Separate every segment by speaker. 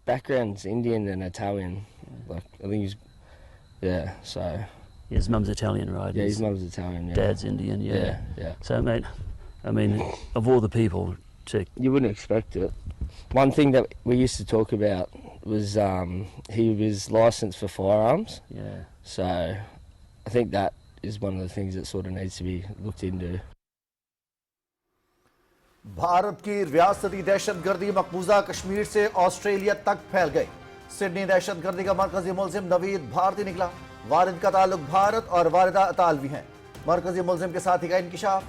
Speaker 1: background's Indian and Italian. Like I think he's so
Speaker 2: Yeah, his mum's Italian, right?
Speaker 1: his mum's Italian. Yeah.
Speaker 2: Dad's Indian, yeah.
Speaker 1: Yeah.
Speaker 2: So, mate, I mean, of all the people to...
Speaker 1: You wouldn't expect it. One thing that we used to talk about was he was licensed for firearms.
Speaker 2: Yeah.
Speaker 1: So I think that is one of the things that sort of needs to be looked into.
Speaker 3: Bharat की रियासती दहशतगर्दी मकबूजा कश्मीर से Australia तक फैल गई। Sydney दहशतगर्दी का मरकजी मुलजिम नवीद भारतीय निकला। वारिद का ताल्लुक भारत और वारिदा अतालवी हैं। मरकजी मुलजिम के साथी का इंकिशाफ।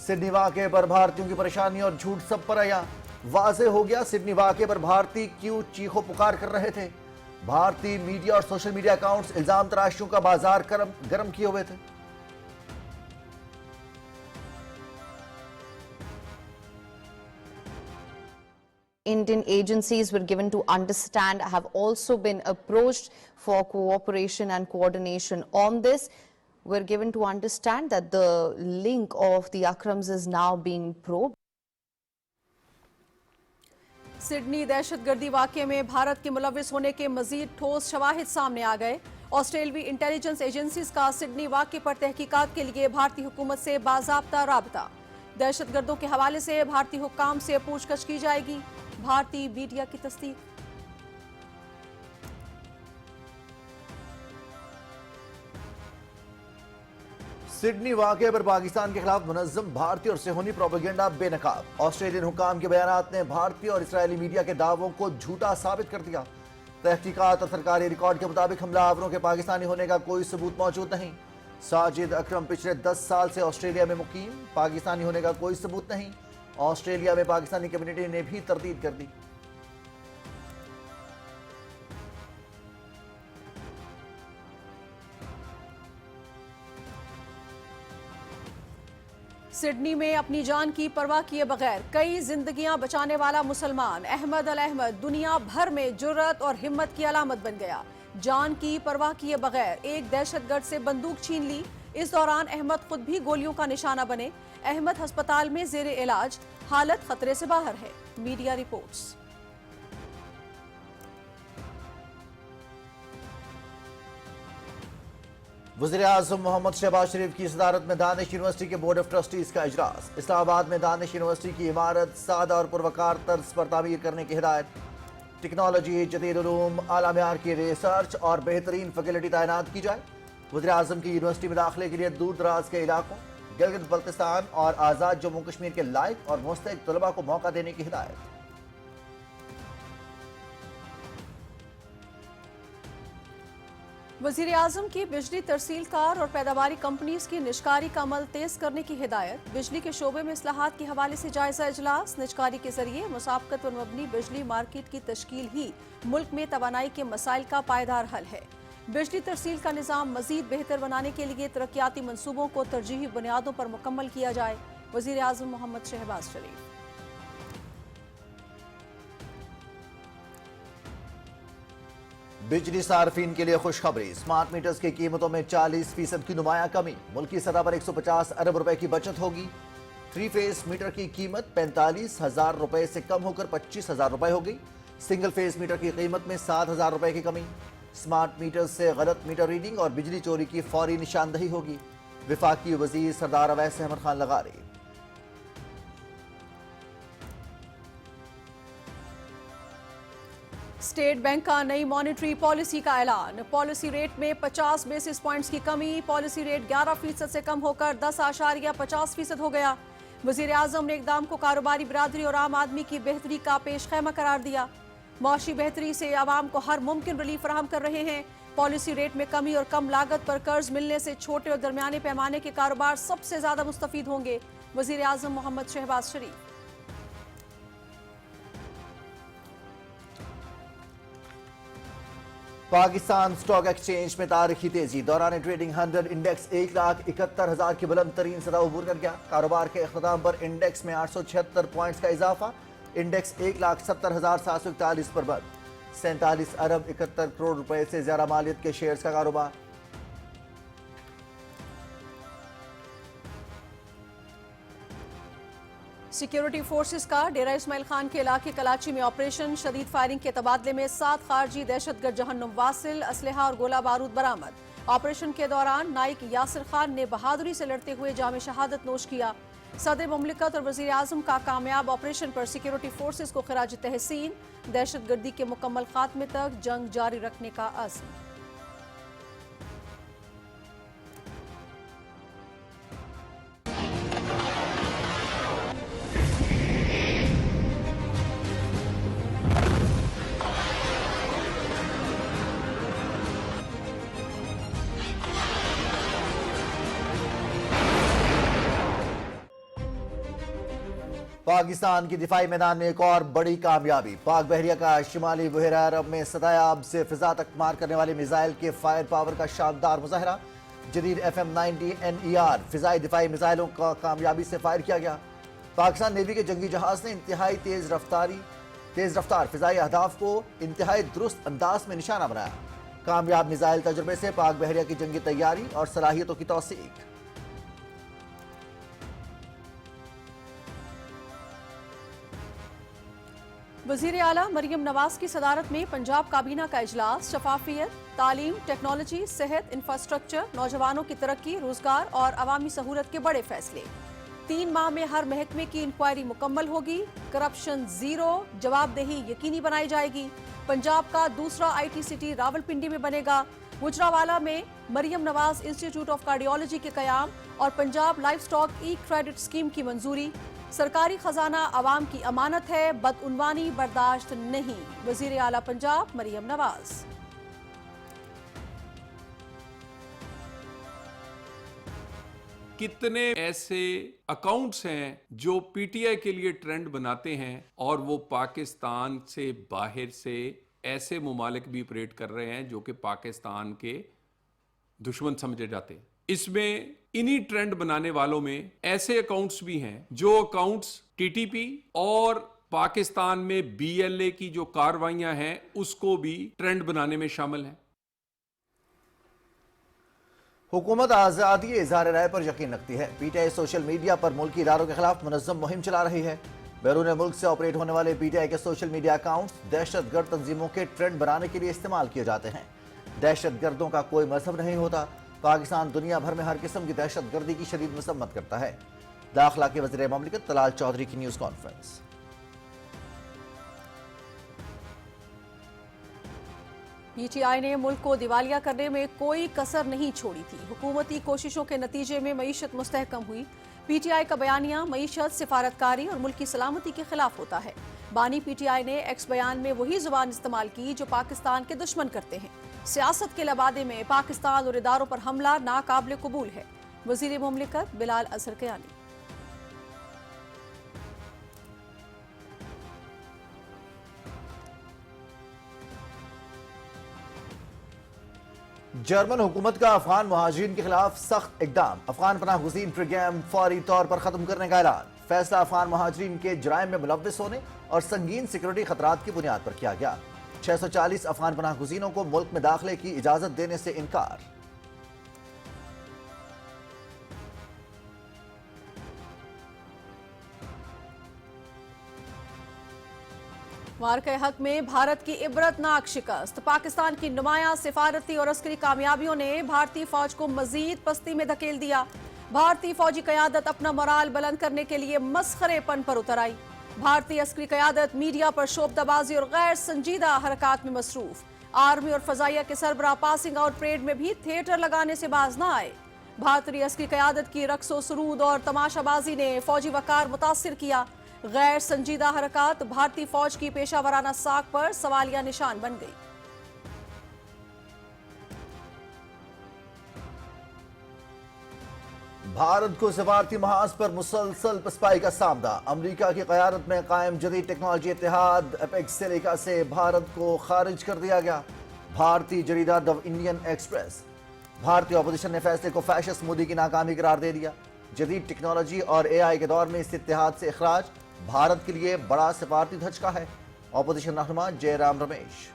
Speaker 3: सिडनी वाक़े पर भारतीयों की परेशानी और झूठ सब पर आया। वाज़ेह हो गया सिडनी वाक़े पर भारतीय क्यों चीखो पुकार कर रहे थे। भारतीय मीडिया और सोशल मीडिया अकाउंट्स इल्जाम तराशियों का बाजार गर्म किए हुए थे।
Speaker 4: Indian agencies were given to understand have also been approached for cooperation and coordination on this. We're given to understand that the link of the Akrams is now being probed.
Speaker 5: Sydney दहशतगर्दी वाक़े में भारत के मुलविस होने के मजीद ठोस शवाहिद सामने आ गए। ऑस्ट्रेलवी intelligence agencies का सिडनी वाक़े पर तहकीकात के लिए भारतीय हुकूमत से बाज़ाब्ता राबता। दहशतगर्दों के हवाले से भारतीय हुक्काम से पूछताछ की जाएगी। भारतीय मीडिया की तस्दीक।
Speaker 3: सिडनी वाक़े पर पाकिस्तान के खिलाफ मुनज़्ज़म भारतीय और सेहूनी प्रोपेगेंडा बेनकाब। ऑस्ट्रेलियन हुकाम के बयानात ने भारतीय और इसराइली मीडिया के दावों को झूठा साबित कर दिया। तहकीकात और सरकारी रिकॉर्ड के मुताबिक हमलावरों के पाकिस्तानी होने का कोई सबूत मौजूद नहीं। साजिद अकरम पिछले 10 साल से ऑस्ट्रेलिया में मुकीम, पाकिस्तानी होने का कोई सबूत नहीं। ऑस्ट्रेलिया में पाकिस्तानी कम्युनिटी ने भी तरदीद कर दी।
Speaker 5: सिडनी में अपनी जान की परवाह किए बगैर कई जिंदगियां बचाने वाला मुसलमान अहमद अल अहमद दुनिया भर में जुर्रत और हिम्मत की अलामत बन गया। जान की परवाह किए बगैर एक दहशतगर्द से बंदूक छीन ली। इस दौरान अहमद खुद भी गोलियों का निशाना बने। अहमद अस्पताल में जेर इलाज, हालत खतरे से बाहर है। Media reports.
Speaker 3: वज़ीर-ए-आज़म मोहम्मद शहबाज शरीफ की सदारत में दानिश यूनिवर्सिटी के बोर्ड ऑफ ट्रस्टीज का इजलास। इस्लामाबाद में दानिश यूनिवर्सिटी की इमारत सादा और पुरवकार तर्ज पर तामीर करने की हिदायत। टेक्नोलॉजी, जदीद उलूम, आला मेयार की रिसर्च और बेहतरीन फैकल्टी तैनात की जाए। वज़ीर-ए-आज़म की यूनिवर्सिटी में दाखिले के लिए दूर दराज के इलाकों गिलगित बल्तिस्तान और आज़ाद जम्मू कश्मीर के लायक और मुस्तहिक तलबा को मौका देने की हिदायत।
Speaker 5: वज़ीर आज़म की बिजली तरसीलकार और पैदावारी कंपनीज की निजकारी का अमल तेज करने की हिदायत। बिजली के शोबे में इस्लाहात के हवाले से जायजा इजलास। निजकारी के जरिए मुसाबकत पर मबनी बिजली मार्केट की तश्कील ही मुल्क में तवानाई के मसाइल का पायदार हल है। बिजली तरसील का निज़ाम मजीद बेहतर बनाने के लिए तरक्याती मनसूबों को तरजीही बुनियादों पर मुकम्मल किया जाए। वज़ीर आज़म मोहम्मद शहबाज शरीफ।
Speaker 3: बिजली सार्फिन के लिए खुशखबरी। स्मार्ट मीटर्स की कीमतों में 40% की नुमाया कमी। मुल्की सतह पर 150 अरब रुपए की बचत होगी। 3 फेस मीटर की कीमत 45,000 रुपए से कम होकर 25,000 रुपए हो गई। सिंगल फेस मीटर की कीमत में 7,000 रुपए की कमी। स्मार्ट मीटर से गलत मीटर रीडिंग और बिजली चोरी की फौरी निशानदही होगी। विफाकी वजीर सरदार अवैस अहमद खान लगारी।
Speaker 5: स्टेट बैंक का नई मॉनेटरी पॉलिसी का ऐलान। पॉलिसी रेट में 50 बेसिस पॉइंट्स की कमी। पॉलिसी रेट 11% से कम होकर 10.50% हो गया। वजीर आजम ने इक़दाम को कारोबारी बिरादरी और आम आदमी की बेहतरी का पेश खैमा करार दिया। मौशी बेहतरी से आवाम को हर मुमकिन रिलीफ फराहम कर रहे हैं। पॉलिसी रेट में कमी और कम लागत पर कर्ज मिलने से छोटे और दरमियाने पैमाने के कारोबार सबसे ज्यादा मुस्तफीद होंगे। वजीर आजम मोहम्मद शहबाज शरीफ।
Speaker 3: पाकिस्तान स्टॉक एक्सचेंज में तारीखी तेजी। दौरान ट्रेडिंग 100 इंडेक्स 1,71,000 की बुलंद तरीन सतह अबूर कर गया। कारोबार के अख्ताम पर इंडेक्स में 876 पॉइंट्स का इजाफा। इंडेक्स 1,70,741 पर बंद। 47 अरब 71 करोड़ रुपए से ज्यादा मालियत के शेयर्स का कारोबार।
Speaker 5: सिक्योरिटी फोर्सेस का डेरा इस्माइल खान के इलाके कराची में ऑपरेशन, शदीद फायरिंग के तबादले में 7 खारजी दहशतगर्द जहन्नुम वासिल, असलहा और गोला बारूद बरामद। ऑपरेशन के दौरान नाइक यासिर खान ने बहादुरी से लड़ते हुए जाम शहादत नोश किया। सदर मुमलिकत और वजीर आजम का कामयाब ऑपरेशन पर सिक्योरिटी फोर्सेस को खराज तहसीन, दहशतगर्दी के मुकम्मल खात्मे तक जंग जारी रखने का अज़्म।
Speaker 3: पाकिस्तान की दिफाई मैदान में एक और बड़ी कामयाबी। पाक बहरिया का शिमाली बहरा अरब में सदायाब से फिजा तक मार करने वाले मिसाइल के फायर पावर का शानदार मुजाहरा। जदीद FM-90 NER फिजाई दिफाई मिसाइलों का कामयाबी से फायर किया गया। पाकिस्तान नेवी के जंगी जहाज ने इंतहाई तेज रफ्तार फिजाई अहदाफ को इंतहाई दुरुस्त अंदाज में निशाना बनाया। कामयाब मिसाइल तजुर्बे से पाक बहरिया की जंगी तैयारी और सलाहियतों की तौसीक।
Speaker 5: वजीर आला मरियम नवाज की सदारत में पंजाब काबीना का इजलास। शफाफियत, तालीम, टेक्नोलॉजी, सेहत, इंफ्रास्ट्रक्चर, नौजवानों की तरक्की, रोजगार और अवामी सहूलत के बड़े फैसले। 3 माह में हर महकमे की इंक्वायरी मुकम्मल होगी। करप्शन जीरो, जवाबदेही यकीनी बनाई जाएगी। पंजाब का दूसरा IT सिटी रावलपिंडी में बनेगा। गुजरावाला में Maryam Nawaz institute of cardiology के कयाम और Punjab livestock credit scheme की मंजूरी। सरकारी खजाना अवाम की अमानत है, बदउनवानी बर्दाश्त नहीं। वजीर आला पंजाब मरियम नवाज।
Speaker 6: कितने ऐसे अकाउंट्स हैं जो PTI के लिए ट्रेंड बनाते हैं और वो पाकिस्तान से बाहर से ऐसे ममालिक भी ऑपरेट कर रहे हैं जो कि पाकिस्तान के दुश्मन समझे जाते हैं। इसमें इन्हीं ट्रेंड बनाने वालों में ऐसे अकाउंट्स भी हैं जो अकाउंट्स TTP और पाकिस्तान में BLA की जो कार्रवाइयां हैं उसको भी ट्रेंड बनाने में शामिल हैं।
Speaker 3: हुकूमत आज़ादी इज़हार राय पर यकीन रखती है। PTI सोशल मीडिया पर मुल्की इदारों के खिलाफ मुनज़्ज़म मुहिम चला रही है। बैरून मुल्क से ऑपरेट होने वाले PTI के सोशल मीडिया अकाउंट्स दहशतगर्द तंजीमों के ट्रेंड बनाने के लिए इस्तेमाल किए जाते हैं। दहशतगर्दों का कोई मजहब नहीं होता। पाकिस्तान दुनिया भर में हर किस्म की दहशतगर्दी की शदीद मसम्मत करता है। दाखिला के वज़ीर मुमलिकत तलाल चौधरी की न्यूज़ कॉन्फ्रेंस।
Speaker 5: PTI ने मुल्क को दिवालिया करने में कोई कसर नहीं छोड़ी थी। हुकूमती कोशिशों के नतीजे में मईशत मुस्तहकम हुई। PTI का बयानिया मईशत, सिफारतकारी और मुल्क की सलामती के खिलाफ होता है। बानी PTI ने एक्स बयान में वही जुबान इस्तेमाल की जो पाकिस्तान के दुश्मन करते हैं। सियासत के लबादे में पाकिस्तान और इदारों पर हमला नाकाबिल कबूल है। वजीर मुमलिकत बिलाल अजहर कयानी।
Speaker 3: जर्मन हुकूमत का अफगान मुहाजिरीन के खिलाफ सख्त इकदाम। अफगान पनाह गुज़ीन प्रोग्राम फौरी तौर पर खत्म करने का ऐलान। फैसला अफगान मुहाजिरीन के जराइम में मुलव्विस होने और संगीन सिक्योरिटी खतरात की बुनियाद पर किया गया। 640 अफगान पनाह गुज़ीनों को मुल्क में दाखिले की इजाजत देने से इनकार।
Speaker 5: वार के हक में भारत की इबरतनाक शिकस्त। पाकिस्तान की नुमायां सिफारती और अस्करी कामयाबियों ने भारतीय फौज को मजीद पस्ती में धकेल दिया। भारतीय फौजी कयादत अपना मोराल बुलंद करने के लिए मसखरेपन पर उतर आई। भारतीय अस्करी कयादत मीडिया पर शोबदाबाजी और गैर संजीदा हरकत में मसरूफ। आर्मी और फजाइया के सरबराह पासिंग आउट परेड में भी थिएटर लगाने से बाज न आए। भारतीय अस्करी कयादत की रक्सो सरूद और तमाशाबाजी ने फौजी वकार मुतासिर किया। गैर संजीदा हरकत भारतीय फौज की पेशावराना साख पर सवालिया निशान बन गई।
Speaker 3: भारत को सफारती महाज पर मुसलसल पसपाई का सामना। अमेरिका की क़यादत में कायम जदीद टेक्नोलॉजी इत्तेहाद एपेक्स सेलिका से भारत को खारिज कर दिया गया। भारतीय जरीदा द इंडियन एक्सप्रेस। भारतीय अपोजिशन ने फैसले को फैशिस्ट मोदी की नाकामी करार दे दिया। जदीद टेक्नोलॉजी और AI के दौर में इस इत्तेहाद से इखराज भारत के लिए बड़ा सफारती धचका है। अपोजिशन रहनुमा जयराम रमेश।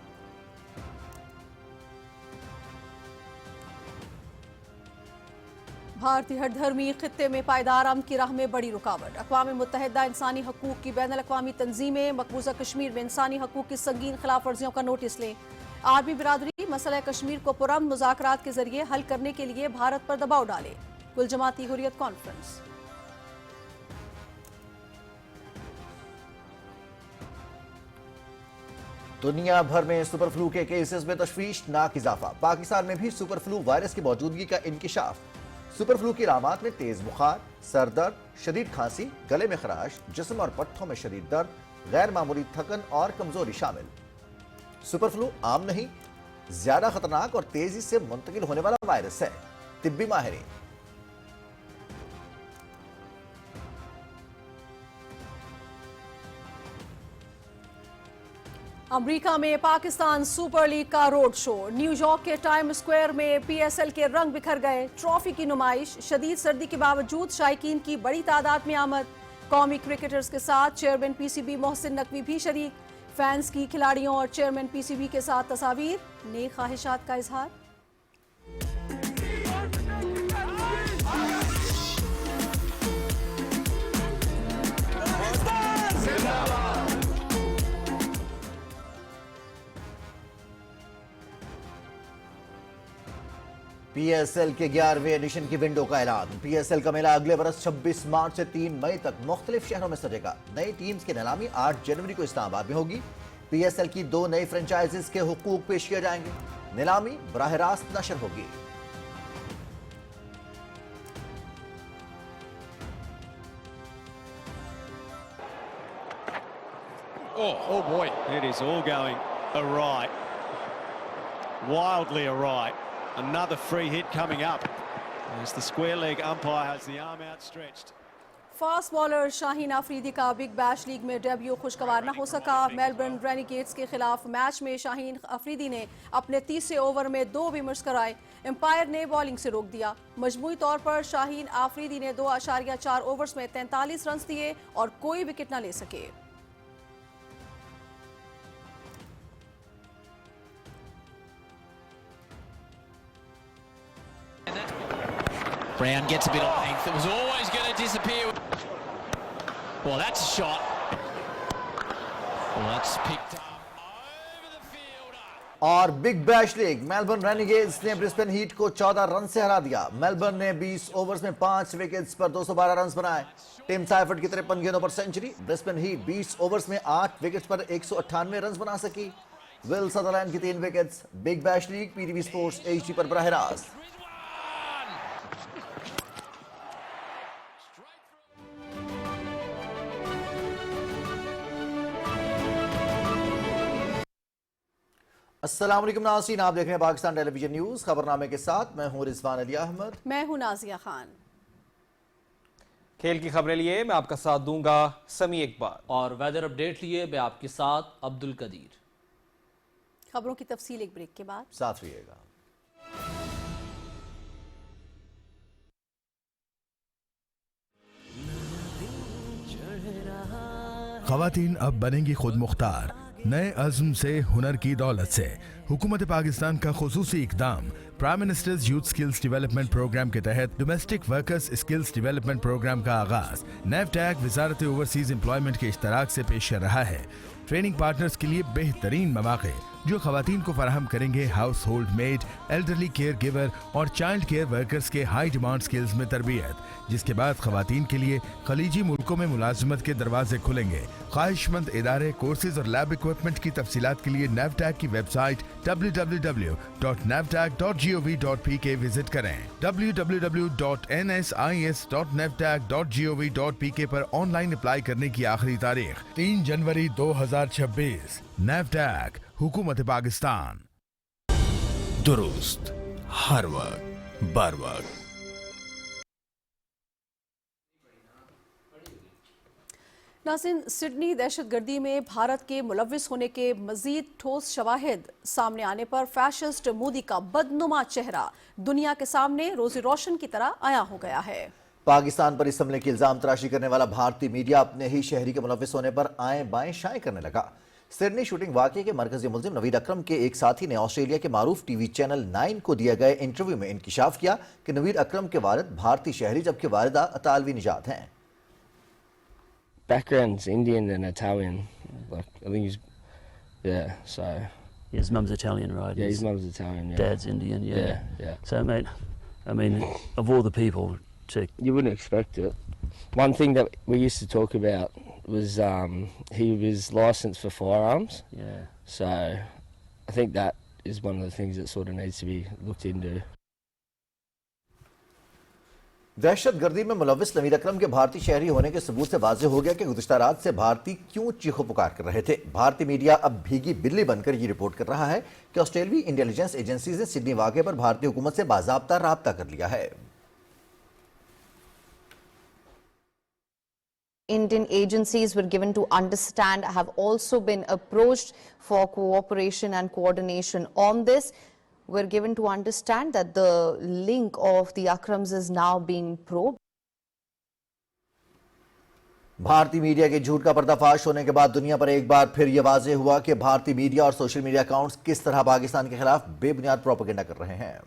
Speaker 5: भारतीय हठधर्मी खित्ते में पायदार अमन की राह में बड़ी रुकावट। अक़वाम मुत्तहिदा इंसानी हकूक़ की बैनुल अक़वामी तंजीमें मकबूजा कश्मीर में इंसानी हकूक़ की संगीन खिलाफ वर्जियों का नोटिस लें। आर्मी बिरादरी मसला कश्मीर को पुरअमन मुज़ाकरात के जरिए हल करने के लिए भारत पर दबाव डाले। कुल जमाती हुर्रियत कॉन्फ्रेंस।
Speaker 3: दुनिया भर में सुपर फ्लू के केसेस में तशवीशनाक इजाफा। पाकिस्तान में भी सुपर फ्लू वायरस की मौजूदगी का इंकिशाफ। सुपर फ्लू की अलामात में तेज बुखार, सर दर्द, शदीद खांसी, गले में खराश, जिस्म और पट्ठों में शदीद दर्द, गैर मामूली थकन और कमजोरी शामिल। सुपर फ्लू आम नहीं, ज्यादा खतरनाक और तेजी से मुंतकिल होने वाला वायरस है। तिब्बी माहिरीन।
Speaker 5: अमेरिका में पाकिस्तान सुपर लीग का रोड शो। न्यूयॉर्क के टाइम स्क्वायर में पीएसएल के रंग बिखर गए। ट्रॉफी की नुमाइश, शदीद सर्दी के बावजूद शायकीन की बड़ी तादाद में आमद। कौमी क्रिकेटर्स के साथ चेयरमैन पीसीबी मोहसिन नकवी भी शरीक। फैंस की खिलाड़ियों और चेयरमैन पीसीबी के साथ तस्वीर, नेक ख्वाहिशात का इजहार।
Speaker 3: पीएसएल के 11वें एडिशन की विंडो का ऐलान। पीएसएल का मेला अगले बरस 26 मार्च से 3 मई तक मुख्तलिफ शहरों में सजेगा। नई टीम्स की नीलामी 8 जनवरी को इस्लामाबाद में होगी। पीएसएल की 2 नई फ्रेंचाइजीज के हुकूक पेश किए जाएंगे। नीलामी बराह रास्त नशर होगी।
Speaker 7: Oh boy, it is all going awry. Wildly awry. Another free hit coming up as the square leg umpire has the arm outstretched.
Speaker 5: Fast bowler Shaheen Afridi का बिग बैश लीग में डेब्यू खुशगवार न हो सका। मेलबर्न रेनिगेट्स के खिलाफ match में शाहीन आफरीदी ने अपने तीसरे ओवर में 2 विमर्श कराए। एम्पायर ने बॉलिंग से रोक दिया। मजमूई तौर पर शाहीन आफरीदी ने 2.4 ओवर्स में 43 रन दिए और कोई विकेट न ले सके।
Speaker 8: Brown gets a bit of length. It was always going to disappear. Well, that's a shot. Well, that's picked up over the fielder.
Speaker 3: और big bash league Melbourne Renegades ने Brisbane heat को 14 run से हरा दिया। Melbourne ने 20 overs में 5 wickets पर 212 run बनाए। टिम साइफर्ट की 53 गेंदों पर सेंचुरी। ब्रिस्बेन हीट 20 ओवर्स में 8 विकेट्स पर 198 रन बना सकी। विल सदरलैंड की 3 wickets. Big bash league PTV sports HD पर बराह रास्त। अस्सलाम वालेकुम नाज़रीन, आप देख रहे हैं पाकिस्तान टेलीविजन न्यूज़। खबरनामे के साथ मैं हूं रिजवान अली अहमद।
Speaker 5: मैं हूं नाजिया खान।
Speaker 9: खेल की खबरें लिए मैं आपका साथ दूंगा समी इकबाल,
Speaker 10: और वेदर अपडेट लिए मैं आपके साथ अब्दुल कदीर।
Speaker 5: खबरों की तफसील एक ब्रेक के बाद।
Speaker 3: साथ रहिएगा।
Speaker 11: ख़वातीन अब बनेंगी खुद मुख्तार। नए अज़्म से, हुनर की दौलत से हुकूमत पाकिस्तान का खुसूसी इक़दाम prime minister's youth skills development programme के तहत domestic workers skills development programme का आगाज नेवटैक वजारत ओवरसीज एम्प्लॉयमेंट के इश्तराक से पेश कर रहा है। ट्रेनिंग पार्टनर्स के लिए बेहतरीन मौक़े जो ख़वातीन को फराहम करेंगे house hold made, elderly care giver और चाइल्ड केयर वर्कर्स के हाई डिमांड स्किल्स में तरबियत, जिसके बाद ख़वातीन के लिए खलीजी मुल्कों में मुलाजमत के दरवाजे खुलेंगे। ख्वाहिशमंद इदारे, कोर्सेज और लैब इक्विपमेंट की तफसीलात के लिए नेवटैक की वेबसाइट www.navtac.gov.pk विजिट करें। www.nsis.navtac.gov.pk पर ऑनलाइन अप्लाई करने की आखिरी तारीख 3 जनवरी 2026। नेवटैक, हुकूमत पाकिस्तान। दुरुस्त हर वक्त बर वक्त।
Speaker 5: नाज़रीन, सिडनी दहशतगर्दी में भारत के मुलव्विस होने के मजीद ठोस शवाहिद सामने आने पर फैशिस्ट मोदी का बदनुमा चेहरा दुनिया के सामने रोज़ी रोशन की तरह आया हो गया है।
Speaker 3: पाकिस्तान पर इस हमले की इल्जाम तराशी करने वाला भारतीय मीडिया अपने ही शहरी के मुलव्विस होने पर आए बाएं शाएं करने लगा। सिडनी शूटिंग वाकये के मरकजी मुलजिम नवीद अकरम के एक साथी ने ऑस्ट्रेलिया के मारूफ टीवी चैनल 9 को दिए गए इंटरव्यू में इंकिशाफ किया कि नवीद अकरम के वालिद भारतीय शहरी जबकि वालिदा अतालवी निजात हैं।
Speaker 1: Background's Indian and Italian. Like, I think he's, yeah, so.
Speaker 2: His mum's Italian, right?
Speaker 1: Yeah, his mum's Italian, yeah.
Speaker 2: Dad's Indian, yeah.
Speaker 1: Yeah.
Speaker 2: So, mate, I mean, of all the people to...
Speaker 1: You wouldn't expect it. One thing that we used to talk about was he was licensed for firearms.
Speaker 2: Yeah.
Speaker 1: So I think that is one of the things that sort of needs to be looked into.
Speaker 3: दहशत गर्दी में मुलविस नवीद अकरम के भारतीय शहरी होने के सबूत से वाज़ेह हो गया कि गुज़िश्ता रात से भारतीय क्यों चीखो पुकार कर रहे थे। भारतीय मीडिया अब भीगी बिल्ली बनकर ये रिपोर्ट कर रहा है कि ऑस्ट्रेलियाई इंटेलिजेंस एजेंसीज ने सिडनी वाक़े पर भारतीय हुकूमत से बाज़ाब्ता राब्ता कर लिया है।
Speaker 4: Indian agencies were given to understand have also been approached for cooperation and coordination on this. We're given to understand that the link of the Akrams is now being probed.
Speaker 3: भारतीय मीडिया के झूठ का पर्दाफाश होने के बाद दुनिया पर एक बार फिर यह वाज़ेह हुआ कि भारतीय मीडिया और सोशल मीडिया अकाउंट्स किस तरह पाकिस्तान के खिलाफ बेबुनियाद प्रोपेगेंडा कर रहे हैं।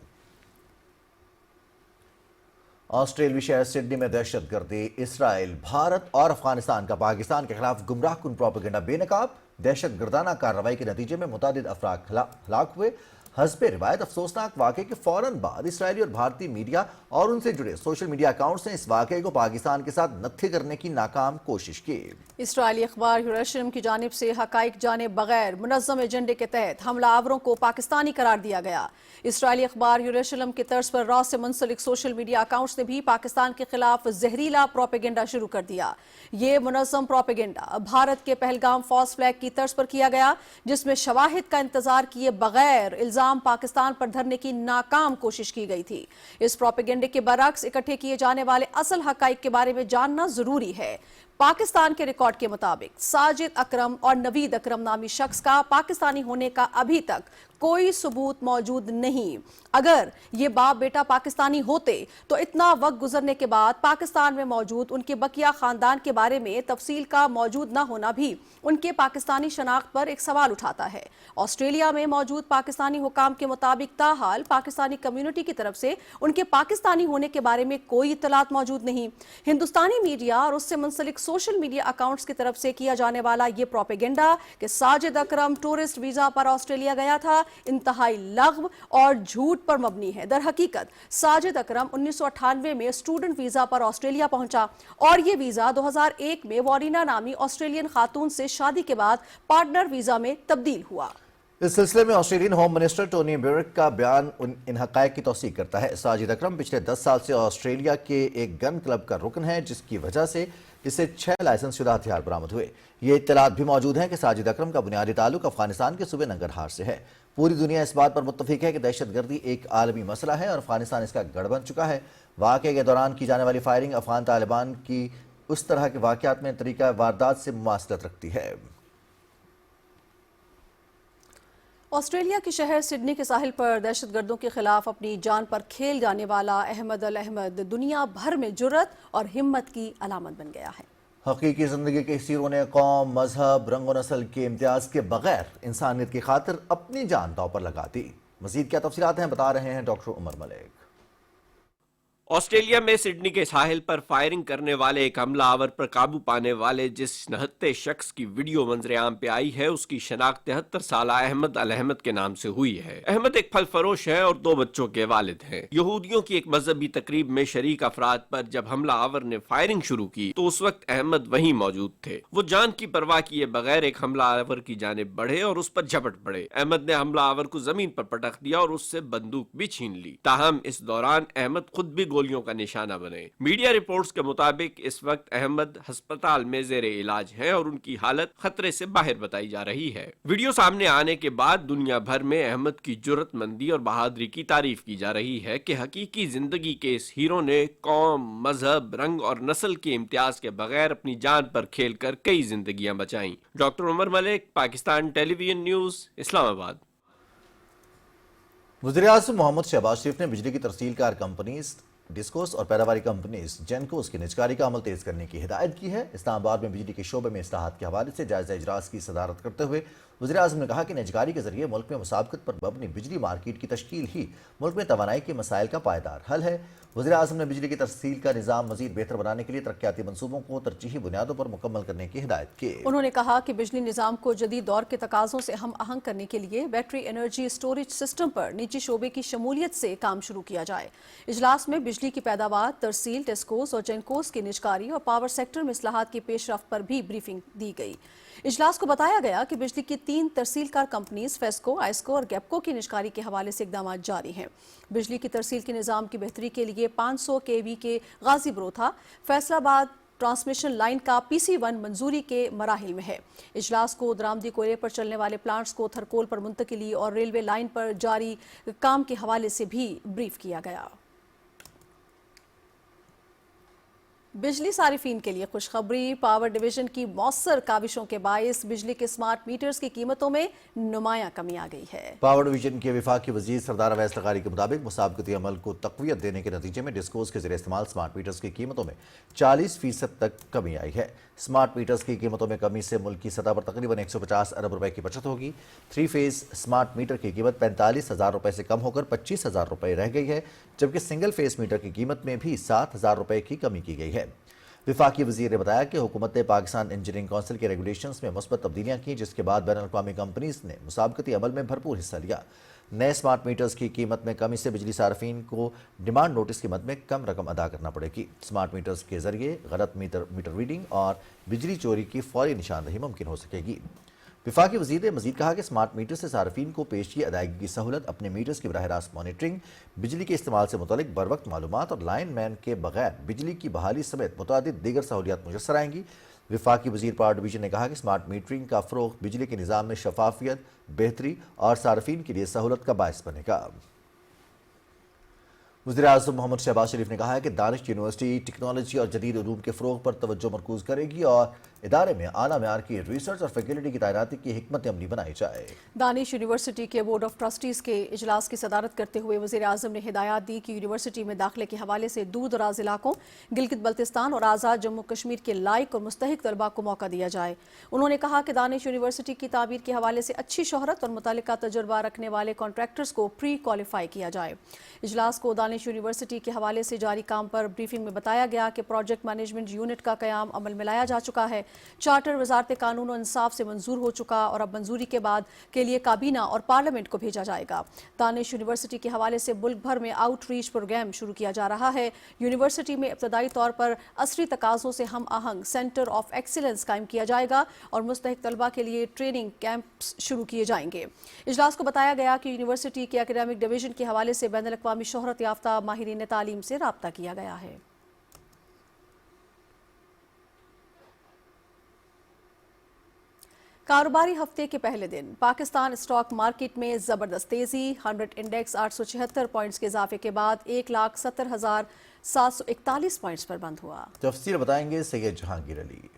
Speaker 3: ऑस्ट्रेलियाई शहर सिडनी में दहशत गर्दी, इसराइल, भारत और अफगानिस्तान का पाकिस्तान के खिलाफ गुमराह कुन प्रोपेगेंडा बेनकाब, दहशत गर्दाना कार्रवाई के नतीजे में मुतादिद अफराद हलाक हुए। हस्बे रिवायत अफसोसनाक वाक़े के फौरन बाद इसराइली और भारतीय मीडिया और उनसे जुड़े सोशल मीडिया अकाउंट्स ने इस वाक़े को पाकिस्तान के साथ नत्थे करने की नाकाम कोशिश की।
Speaker 5: इसराइली अखबार यरूशलेम की जानिब से हकाइक जाने बगैर मुनज़्ज़म एजेंडे के तहत हमलावरों को पाकिस्तानी करार दिया गया। इसराइली अखबार यरूशलेम के तर्ज पर रात से मुंसलिक सोशल मीडिया अकाउंट्स ने भी पाकिस्तान के खिलाफ जहरीला प्रोपेगेंडा शुरू कर दिया। ये मुनज़्ज़म प्रोपेगेंडा भारत के पहलगाम फॉल्स फ्लैग की तर्ज पर किया गया, जिसमें शवाहिद का इंतजार किए बगैर इल्जाम पाकिस्तान पर धरने की नाकाम कोशिश की गई थी। इस प्रोपेगेंडे के बरक्स इकट्ठे किए जाने वाले असल हकाइक के बारे में जानना जरूरी है। पाकिस्तान के रिकॉर्ड के मुताबिक साजिद अकरम और नवीद अकरम नामी शख्स का पाकिस्तानी होने का अभी तक कोई सबूत मौजूद नहीं। अगर ये बाप बेटा पाकिस्तानी होते तो इतना वक्त गुजरने के बाद पाकिस्तान में मौजूद उनके बकिया खानदान के बारे में तफसील का मौजूद न होना भी उनके पाकिस्तानी शनाख्त पर एक सवाल उठाता है। ऑस्ट्रेलिया में मौजूद पाकिस्तानी हुकाम के मुताबिक ताहाल पाकिस्तानी कम्युनिटी की तरफ से उनके पाकिस्तानी होने के बारे में कोई इत्तलात मौजूद नहीं। हिंदुस्तानी मीडिया और उससे मुंसलिक सोशल मीडिया अकाउंट्स की तरफ से किया जाने वाला ये प्रोपेगेंडा कि साजिद अकरम टूरिस्ट वीजा पर ऑस्ट्रेलिया गया था, इंतहाई लग़्व और झूठ पर मबनी है। दर हकीकत साजिद अकरम 1998 में स्टूडेंट वीजा पर ऑस्ट्रेलिया पहुंचा और ये वीजा 2001 में वॉरीना नामी ऑस्ट्रेलियन खातून से शादी के बाद पार्टनर वीजा में तब्दील हुआ।
Speaker 3: इस सिलसिले में ऑस्ट्रेलियन होम मिनिस्टर टोनी बेरेट का बयान इन हक़ाइक़ की तौसीक़ करता है। साजिद अकरम पिछले 10 साल से ऑस्ट्रेलिया के एक गन क्लब का रुकन है, जिसकी वजह से इसे 6 लाइसेंस शुदा हथियार बरामद हुए। ये इत्तलात भी मौजूद हैं कि साजिद अकरम का बुनियादी ताल्लुक अफगानिस्तान के सूबे नंगरहार से है। पूरी दुनिया इस बात पर मुत्तफिक है कि दहशतगर्दी एक आलमी मसला है और अफगानिस्तान इसका गढ़ बन चुका है। वाक़े के दौरान की जाने वाली फायरिंग अफगान तालिबान की उस तरह के वाक़यात में तरीका वारदात से मुमासलत रखती है।
Speaker 5: ऑस्ट्रेलिया के शहर सिडनी के साहिल पर दहशतगर्दों के खिलाफ अपनी जान पर खेल जाने वाला अहमद अल अहमद दुनिया भर में जुर्रत और हिम्मत की अलामत बन गया है।
Speaker 3: हकीकी ज़िंदगी के हीरो ने कौम, मजहब, रंग और नस्ल के इम्तियाज़ के बगैर इंसानियत की खातिर अपनी जान दांव पर लगा दी। मज़ीद क्या तफसीलात हैं, बता रहे हैं डॉक्टर उमर मलिक।
Speaker 12: ऑस्ट्रेलिया में सिडनी के साहिल पर फायरिंग करने वाले एक हमलावर पर काबू पाने वाले जिस नहत्ते शख्स की वीडियो मंजर आम पे आई है, उसकी शनाख्त 73 साल अहमद अल अहमद के नाम से हुई है। अहमद एक फल फरोश है और 2 बच्चों के वालिद हैं। यहूदियों की एक मजहबी तकरीब में शरीक अफराद पर जब हमलावर ने फायरिंग शुरू की तो उस वक्त अहमद वहीं मौजूद थे। वो जान की परवाह किए बगैर एक हमलावर की जानिब बढ़े और उस पर झपट पड़े। अहमद ने हमलावर को जमीन पर पटक दिया और उससे बंदूक भी छीन ली। ताहम इस दौरान अहमद खुद भी गोलियों का निशाना बने। मीडिया रिपोर्ट्स के मुताबिक इस वक्त अहमद अस्पताल में जेरे इलाज हैं और उनकी हालत खतरे से बाहर बताई जा रही है। वीडियो सामने आने के बाद दुनिया भर में अहमद की जुर्रतमंदी और बहादुरी की तारीफ की जा रही है कि हकीकी जिंदगी के इस हीरो ने कौम, मजहब, रंग और नस्ल के इम्तियाज के बगैर अपनी जान पर खेल कर कई जिंदगियां बचाई। Doctor Umar Malik, Pakistan television news, Islamabad.
Speaker 3: वज़ीर-ए-आज़म मोहम्मद शहबाज शरीफ ने बिजली की तरसीलकार कंपनीज डिस्कोस और पैदावारी कंपनीज जेनकोस की निजकारी का अमल तेज करने की हिदायत की है। इस्लामाबाद में बिजली के शोबे में इस्लाहात के हवाले से जायजा इजलास की सदारत करते हुए वज़ीर-ए-आज़म ने कहा कि निजकारी के जरिए मुल्क में मुसाबकत पर मबनी बिजली मार्केट की तश्कील ही मुल्क में तवानाई के मसाइल का पायदार हल है। वज़ीर-ए-आज़म ने बिजली की तरसील का निज़ाम मज़ीद बेहतर बनाने के लिए तरक्याती मनसूबों को तरजीही बुनियादों पर मुकम्मल करने की हिदायत की।
Speaker 5: उन्होंने कहा कि बिजली निज़ाम को जदीद दौर के तकाज़ों से हम आहंग करने के लिए बैटरी एनर्जी स्टोरेज सिस्टम पर निजी शोबे की शमूलियत से काम शुरू किया जाए। इजलास में बिजली की पैदावार, तरसील, टेस्कोस और जेनकोस की निजकारी और पावर सेक्टर में इस्लाहात की पेशरफ्त पर भी ब्रीफिंग दी गई। इजलास को बताया गया कि बिजली की 3 तरसीलकार कंपनीज फेस्को, आइस्को और गैपको की निजकारी के हवाले से इकदाम जारी हैं। बिजली की तरसील के निज़ाम की बेहतरी के लिए 500 kV के गाजी बरोथा फैसलाबाद ट्रांसमिशन लाइन का PC1 मंजूरी के मराहिल में है। इजलास को दरामदी कोयले पर चलने वाले प्लांट्स को थरकोल पर मुंतकिली और रेलवे लाइन पर जारी काम के हवाले से भी ब्रीफ किया गया। बिजली सारिफीन के लिए खुशखबरी, पावर डिवीजन की मौसर काविशों के बायस बिजली के स्मार्ट मीटर्स की कीमतों में नुमाया कमी आ गई है।
Speaker 3: पावर डिवीजन के वफाकी वजीर सरदार अवैस लगारी के मुताबिक मुसाबकती अमल को तक़वियत देने के नतीजे में डिस्कोस के ज़रिए इस्तेमाल स्मार्ट मीटर्स की कीमतों में 40% तक कमी आई है। स्मार्ट मीटर्स की कीमतों में कमी से मुल्क की सतह पर तकरीबन 150 अरब रुपए की बचत होगी। 3 फेज स्मार्ट मीटर की कीमत 45,000 रुपए से कम होकर 25,000 रुपए रह गई है, जबकि सिंगल फेज मीटर की कीमत में भी 7,000 रुपए की कमी की गई है। वफाकी वज़ीर ने बताया कि हुकूमत ने पाकिस्तान इंजीनियरिंग काउंसिल के रेगुलेशंस में मुस्बत तब्दीलियाँ की, जिसके बाद बैनुल-अक़वामी कंपनीज ने मुसाबकती अमल में भरपूर हिस्सा लिया। नए स्मार्ट मीटर्स की कीमत में कमी से बिजली सार्फिन को डिमांड नोटिस की मद में कम रकम अदा करना पड़ेगी। स्मार्ट मीटर्स के जरिए गलत मीटर रीडिंग और बिजली चोरी की फौरी निशानदही मुमकिन हो सकेगी। वफाकी वज़ीर ने मज़ीद कहा कि स्मार्ट मीटर से सार्फिन को पेशगी अदायगी की सहूलत, अपने मीटर्स की बराह रास्त मॉनिटरिंग, बिजली के इस्तेमाल से मुतल्लिक बर वक्त मालूमात और लाइन मैन के बगैर बिजली की बहाली समेत मुतअद्दिद दीगर सहूलियात मुयस्सर आएंगी। वफाकी वज़ीर पावर डिवीजन ने कहा कि स्मार्ट मीटरिंग का फ़रोग़ बिजली के निज़ाम में शफाफियत, बेहतरी और सार्फिन के लिए सहूलत का बायस बनेगा। वज़ीर-ए-आज़म मोहम्मद शहबाज शरीफ ने कहा है कि दानिश यूनिवर्सिटी टेक्नोलॉजी और जदीद उलूम के फ़रोग़ पर तवज्जो मरकूज़ करेगी और इदारे में आला मेयार की रिसर्च और फैकल्टी की तैनाती की हिकमत अमली बनाई जाए।
Speaker 5: दानिश यूनिवर्सिटी के बोर्ड ऑफ ट्रस्टीज़ के इजलास की सदारत करते हुए वज़ीर-ए-आज़म ने हिदायत दी कि यूनिवर्सिटी में दाखिले के हवाले से दूर दराज इलाकों गिलगित बल्तिस्तान और आज़ाद जम्मू कश्मीर के लायक और मुस्तहिक तलबा को मौका दिया जाए। उन्होंने कहा कि दानिश यूनिवर्सिटी की तामीर के हवाले से अच्छी शोहरत और मुतल्लिका तजुर्बा रखने वाले कॉन्ट्रैक्टर्स को प्री क्वालिफाई किया जाए। इजलास को दानिश यूनिवर्सिटी के हवाले से जारी काम पर ब्रीफिंग में बताया गया कि प्रोजेक्ट मैनेजमेंट यूनिट का क़याम अमल में लाया जा चुका है। चार्टर वज़ारत कानून और इंसाफ से मंजूर हो चुका और अब मंजूरी के बाद के लिए काबीना और पार्लियामेंट को भेजा जाएगा। दानिश यूनिवर्सिटी के हवाले से मुल्क भर में आउटरीच प्रोग्राम शुरू किया जा रहा है। यूनिवर्सिटी में इब्तदाई तौर पर असरी तकाज़ों से हम आहंग सेंटर ऑफ एक्सीलेंस कायम किया जाएगा और मुस्तहिक तलबा के लिए ट्रेनिंग कैंप्स शुरू किए जाएंगे। इजलास को बताया गया कि यूनिवर्सिटी के एकेडमिक डिवीजन के हवाले से बैनुल-अक़वामी शोहरत याफ्ता माहिरीन तालीम से राब्ता किया गया है। कारोबारी हफ्ते के पहले दिन पाकिस्तान स्टॉक मार्केट में जबरदस्त तेजी, 100 इंडेक्स 876 पॉइंट्स के इजाफे के बाद 1,70,741 पॉइंट्स पर बंद हुआ।
Speaker 3: तफसील बताएंगे सैयद जहांगीर अली।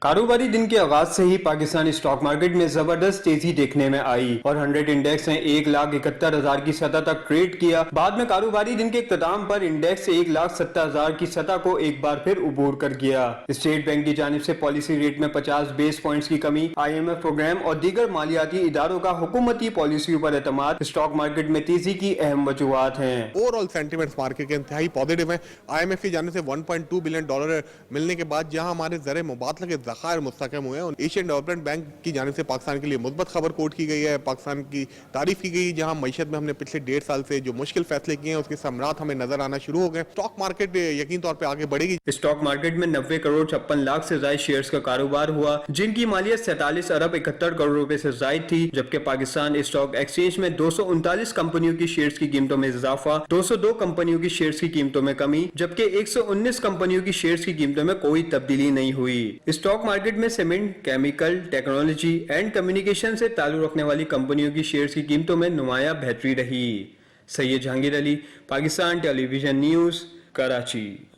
Speaker 13: कारोबारी दिन के आगाज से ही पाकिस्तानी स्टॉक मार्केट में जबरदस्त तेजी देखने में आई और 100 इंडेक्स ने 1,71,000 की सतह तक ट्रेड किया। बाद में कारोबारी दिन के इख्तिताम पर इंडेक्स 1,70,000 की सतह को एक बार फिर उबूर कर गया। स्टेट बैंक की जानिब से पॉलिसी रेट में 50 बेस पॉइंट्स की कमी, IMF प्रोग्राम और दीगर मालियाती इदारों का हुकूमती पॉलिसियों पर एतमाद स्टॉक मार्केट में तेजी की अहम वजूहात हैं।
Speaker 14: ओवरऑल सेंटिमेंट्स मार्केट के इंतहाई पॉजिटिव है। IMF की जानिब से $1.2 बिलियन मिलने के बाद जहां हमारे ज़र मुबादला के ज़खायर मुस्तकम हुए हैं। एशियन डेवलपमेंट बैंक की जानिब से पाकिस्तान के लिए मुस्बत खबर कोट की गई है। पाकिस्तान की तारीफ की गई, जहां मईशत में हमने पिछले 1.5 साल से जो मुश्किल फैसले किए हैं उसके समरात हमें नजर आना शुरू हो गए। स्टॉक मार्केट यकीन तौर पर आगे बढ़ेगी।
Speaker 13: स्टॉक मार्केट में 90 करोड़ 56 लाख से ज्यादा शेयर्स का कारोबार हुआ, जिनकी मालियत 47 अरब 71 करोड़ रुपए से ज्यादा थी, जबकि पाकिस्तान स्टॉक एक्सचेंज में 239 कंपनियों की शेयर्स की कीमतों में इजाफा, 202 कंपनियों की शेयर्स की कीमतों में कमी, जबकि 119 कंपनियों की शेयर्स की कीमतों में कोई तब्दीली नहीं हुई। स्टॉक मार्केट में cement, chemical, technology and communication से ताल्लुक रखने वाली कंपनियों की शेयर्स की कीमतों में नुमाया बेहतरी रही। Syed Jahangir Ali, Pakistan television news, Karachi.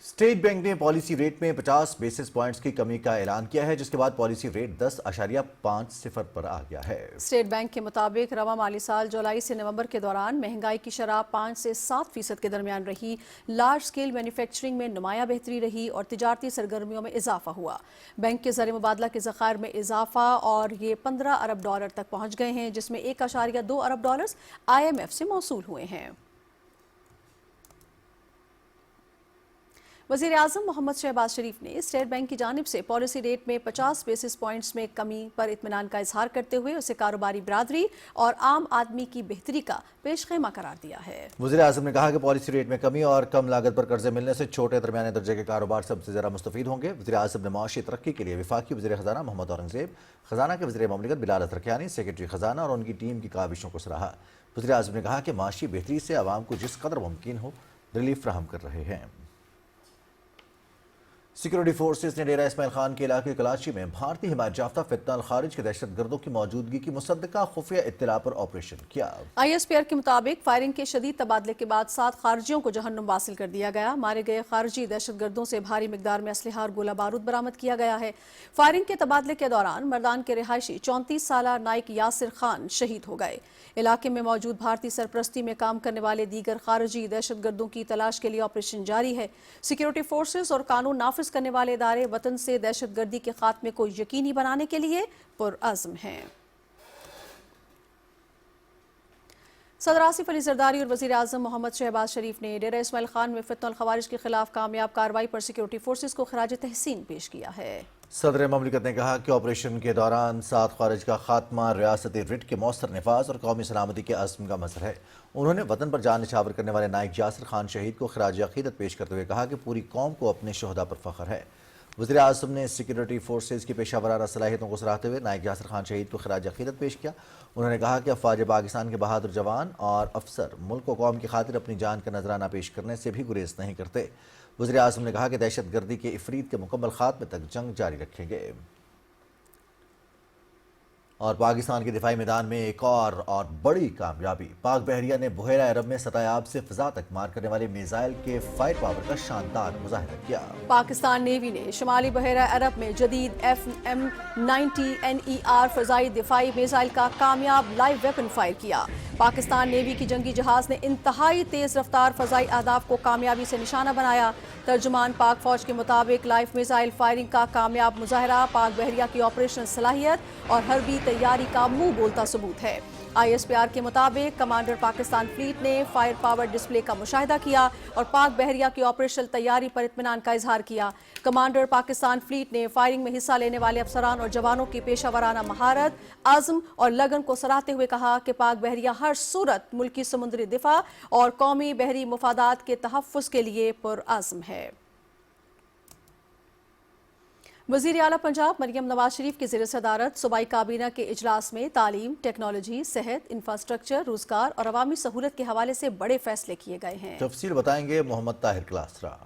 Speaker 3: State bank ने पॉलिसी रेट में 50 बेसिस पॉइंट्स की कमी का ऐलान किया है, जिसके बाद पॉलिसी रेट 10.50 पर आ गया है।
Speaker 5: स्टेट बैंक के मुताबिक रवा माली साल जुलाई से नवंबर के दौरान महंगाई की शरह 5 से 7% के दरमियान रही। लार्ज स्केल मैन्युफैक्चरिंग में नुमाया बेहतरी रही और तिजारती सरगर्मियों में इजाफा हुआ। बैंक के ज़र मुबादला के ज़खायर में इजाफा और ये $15 अरब तक पहुँच गए हैं, जिसमें $1.2 अरब IMF से मौसूल हुए हैं। वज़ीर आज़म मोहम्मद शहबाज शरीफ ने स्टेट बैंक की जानिब से पॉलिसी रेट में 50 बेसिस पॉइंट्स में कमी पर इत्मीनान का इजहार करते हुए उसे कारोबारी बिरादरी और आम आदमी की बेहतरी का पेशखेमा करार दिया है।
Speaker 3: वज़ीर आज़म ने कहा कि पॉलिसी रेट में कमी और कम लागत पर कर्जे मिलने से छोटे दरमियाने दर्जे के कारोबार सबसे ज़्यादा मुस्तफ़ीद होंगे। वज़ीर आज़म ने माशी तरक्की के लिए वफाकी वज़ीर ख़जाना मोहम्मद औरंगज़ेब, ख़जाना के वज़ीर ममलिकत बिलाल अतरकियानी, सेक्रेटरी ख़जाना और उनकी टीम की काविशों को सराहा। वज़ीर आज़म ने कहा कि माशी बेहतरी से आवाम को जिस कदर मुमकिन हो रिलीफ फराहम कर रहे हैं। सिक्योरिटी फोर्सेस ने डेरा इस्माइल खान के इलाके कराची में भारतीय हिमायत याफ्ता फितना खारिज के दहशतगर्दों की मौजूदगी की मुसद्दका खुफिया इत्तला पर ऑपरेशन किया। ISPR
Speaker 5: के मुताबिक फायरिंग के शदीद तबादले के बाद 7 खारजियों को जहन्नुम वासिल कर दिया गया। मारे गए खारजी दहशतगर्दों से भारी मिकदार में असलहा और गोला बारूद बरामद किया गया है। फायरिंग के तबादले के दौरान मर्दान के रिहायशी 34 साला नाइक यासिर खान शहीद हो गए। इलाके में मौजूद भारतीय सरपरस्ती में काम करने वाले दीगर खारजी दहशतगर्दों की तलाश के लिए ऑपरेशन जारी है। सिक्योरिटी फोर्सेस और कानून नाफिज करने वाले इदारे वतन से दहशतगर्दी के खात्मे को यकीनी बनाने के लिए पुरअज़्म हैं। सदर आसिफ अली जरदारी और वज़ीर आज़म मोहम्मद शहबाज शरीफ ने डेरा इस्माइल खान में फितनल खवारिज के खिलाफ कामयाब कार्रवाई पर सिक्योरिटी फोर्सेस को खराज तहसीन पेश किया है।
Speaker 3: सदर ममलिकत ने कहा कि ऑपरेशन के दौरान 7 खारिज का खात्मा रियासती रिट के मौसर नफाज और कौमी सलामती के अज़्म का मज़हर है। उन्होंने वतन पर जान निछावर करने वाले नाइक यासिर खान शहीद को खराज अक़ीदत पेश करते हुए कहा कि पूरी कौम को अपने शहदा पर फ़ख्र है। वज़ीर आज़म ने सिक्योरिटी फोर्सेस की पेशा वराना सलाहियतों को सराहते हुए नाइक यासिर खान शहीद को खराज अक़ीदत पेश किया। उन्होंने कहा कि अफ़वाज पाकिस्तान के बहादुर जवान और अफसर मुल्क व कौम की खातिर अपनी जान का नजराना पेश करने से भी गुरेज नहीं करते। वज़ीर आज़म ने कहा कि दहशत गर्दी के इफरीत के मुकम्मल खात्मे तक जंग जारी रखेंगे। और पाकिस्तान के दिफाई मैदान में एक और बड़ी कामयाबी, पाक बहरिया ने बुहेरा अरब में सतायाब से फिजा तक मार करने वाले मिसाइल के फायर पावर का शानदार मुजाहिरा किया।
Speaker 5: पाकिस्तान नेवी ने शुमाली बहरा अरब में जदीद FM-90 NER फ़ज़ाई दिफाई मिसाइल का कामयाब लाइव वेपन फायर किया। पाकिस्तान नेवी की जंगी जहाज ने इंतहाई तेज रफ्तार फ़ज़ाई अहदाफ को कामयाबी से निशाना बनाया। तर्जुमान पाक फौज के मुताबिक लाइव मिसाइल फायरिंग का कामयाब मुजाहिरा पाक बहरिया की ऑपरेशनल सलाहियत और हरबी तैयारी का मुंह बोलता सबूत है। ISPR के मुताबिक कमांडर पाकिस्तान फ्लीट ने फायर पावर डिस्प्ले का मुशाहिदा किया और पाक बहरिया की ऑपरेशनल तैयारी पर इत्मीनान का इजहार किया। कमांडर पाकिस्तान फ्लीट ने फायरिंग में हिस्सा लेने वाले अफसरान और जवानों की पेशा वराना महारत, आज़म और लगन को सराहते हुए कहा कि पाक बहरिया हर सूरत मुल्की समुद्री दिफा और कौमी बहरी मुफादात के तहफ़्फ़ुज़ के लिए पुरअज़्म है। वज़ीर आला पंजाब मरियम नवाज शरीफ की ज़ेर सदारत सूबाई काबीना के इजलास में तालीम, टेक्नोलॉजी, सेहत, इंफ्रास्ट्रक्चर, रोजगार और अवामी सहूलत के हवाले से बड़े फैसले किए गए हैं।
Speaker 3: तफसील बताएंगे मोहम्मद ताहिर क्लासरा।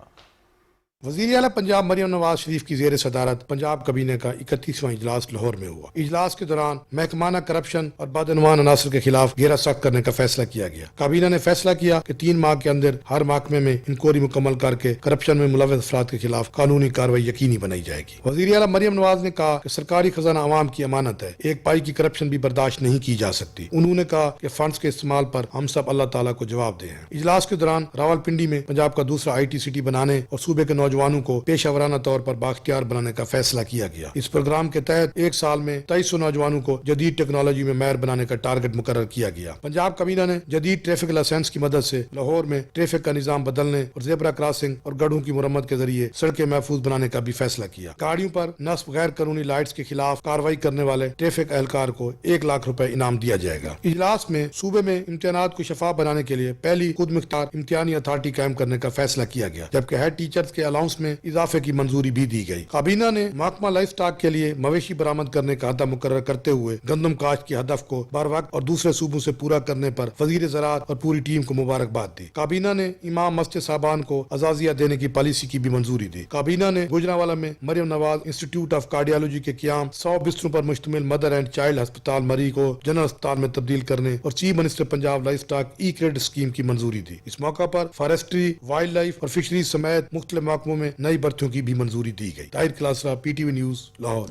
Speaker 15: वज़ीर आला पंजाब मरियम नवाज शरीफ की ज़ेर सदारत पंजाब काबीने का 31वां इजलास लाहौर में हुआ। इजलास के दौरान महकमाना करप्शन और बदअनवान अनासर के खिलाफ घेरा सख्त करने का फैसला किया गया। काबीना ने फैसला किया कि 3 माह के अंदर हर महकमे में इंक्वायरी मुकम्मल करके करप्शन में मुलव्वस अफराद के खिलाफ कानूनी कार्रवाई यकीनी बनाई जाएगी। वज़ीर आला मरियम नवाज ने कहा कि सरकारी खजाना अवाम की अमानत है, एक पाई की करप्शन भी बर्दाश्त नहीं की जा सकती। उन्होंने कहा कि फंड्स के इस्तेमाल पर हम सब अल्लाह ताला को जवाब दे हैं। इजलास के दौरान रावलपिंडी में पंजाब का दूसरा IT सिटी बनाने और सूबे के नौजवानों को पेशावराना तौर पर बाख्तियार बनाने का फैसला किया गया। इस प्रोग्राम के तहत एक साल में 2300 नौजवानों को जदीद टेक्नोलॉजी में माहिर बनाने का टारगेट मुकर्रर किया गया। पंजाब काबीना ने जदीद ट्रैफिक लाइसेंस की मदद से लाहौर में ट्रैफिक का निजाम बदलने और जेबरा क्रॉसिंग और गढ़ों की मुरम्मत के जरिए सड़कें महफूज बनाने का भी फैसला किया। गाड़ियों पर नस्ब गैर कानूनी लाइट्स के खिलाफ कार्रवाई करने वाले ट्रैफिक एहलकार को 1 लाख रुपए इनाम दिया जाएगा। इजलास में सूबे में इम्तिहानात को शफाफ बनाने के लिए पहली खुद मुख्तार इम्तिहानी अथॉरिटी कायम करने का फैसला किया गया, जबकि हेड टीचर्स के अलाउंस में इजाफे की मंजूरी भी दी गई। काबीना ने महकमा लाइफ स्टॉक के लिए मवेशी बरामद करने का अहदा मुकर्रर करते हुए गंदम काश्त के हदफ को बर वक्त और दूसरे सूबों से पूरा करने पर वजीर ज़राअत और पूरी टीम को मुबारकबाद दी। काबीना ने इमाम मस्जिद साहबान को अजाजिया देने की पॉलिसी की भी मंजूरी दी। काबीना ने गुजरांवाला में Maryam Nawaz institute of cardiology के क्याम 100 बिस्तरों पर मुश्तमिल मदर एंड चाइल्ड अस्पताल मरी को जनरल अस्पताल में तब्दील करने और chief minister Punjab livestock e credit scheme की मंजूरी दी। इस मौका पर फॉरेस्ट्री, वाइल्ड लाइफ और फिशरीज समेत मुख्तलिफ महकमों महकमों में नई भर्तियों की भी मंजूरी दी गई। Tahir Klasra, PTV news, Lahore.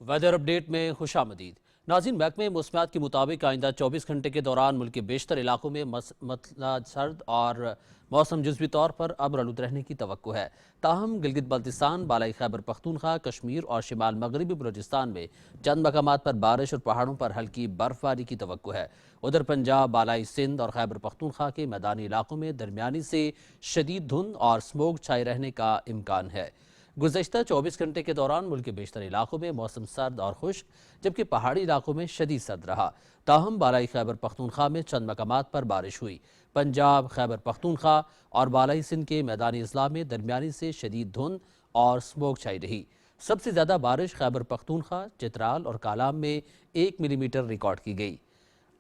Speaker 10: Weather update में खुशामदीद। नाज़रीन, महकमे मौसमियात के मुताबिक आइंदा 24 घंटे के दौरान मुल्क के बेशतर इलाकों में मतला सर्द और मौसम जुज़वी तौर पर अब्र-आलूद रहने की तवक्को है। ताहम गिलगित बल्तिस्तान, बालाई खैबर पख्तूनख्वा, कश्मीर और शिमाल मगरबी बलूचिस्तान में चंद मकामात पर बारिश और पहाड़ों पर हल्की बर्फबारी की तवक्को है। उधर पंजाब, बालाई सिंध और खैबर पख्तूनख्वा के मैदानी इलाकों में दरमियानी से शदीद धुंध और स्मोक छाए रहने का इम्कान है। गुज़श्ता 24 घंटे के दौरान मुल्क के बेशतर इलाकों में मौसम सर्द और खुश्क, जबकि पहाड़ी इलाकों में शदीद सर्द रहा। ताहम बालाई खैबर पख्तूनख्वा में चंद मकामात पर बारिश हुई। पंजाब, खैबर पख्तूनख्वा और बालाई सिंध के मैदानी अजला में दरमियानी से शदीद धुंध और स्मोक छाई रही। सबसे ज़्यादा बारिश खैबर पख्तूनख्वा, चित्राल और कालाम में 1 मिलीमीटर रिकॉर्ड की गई।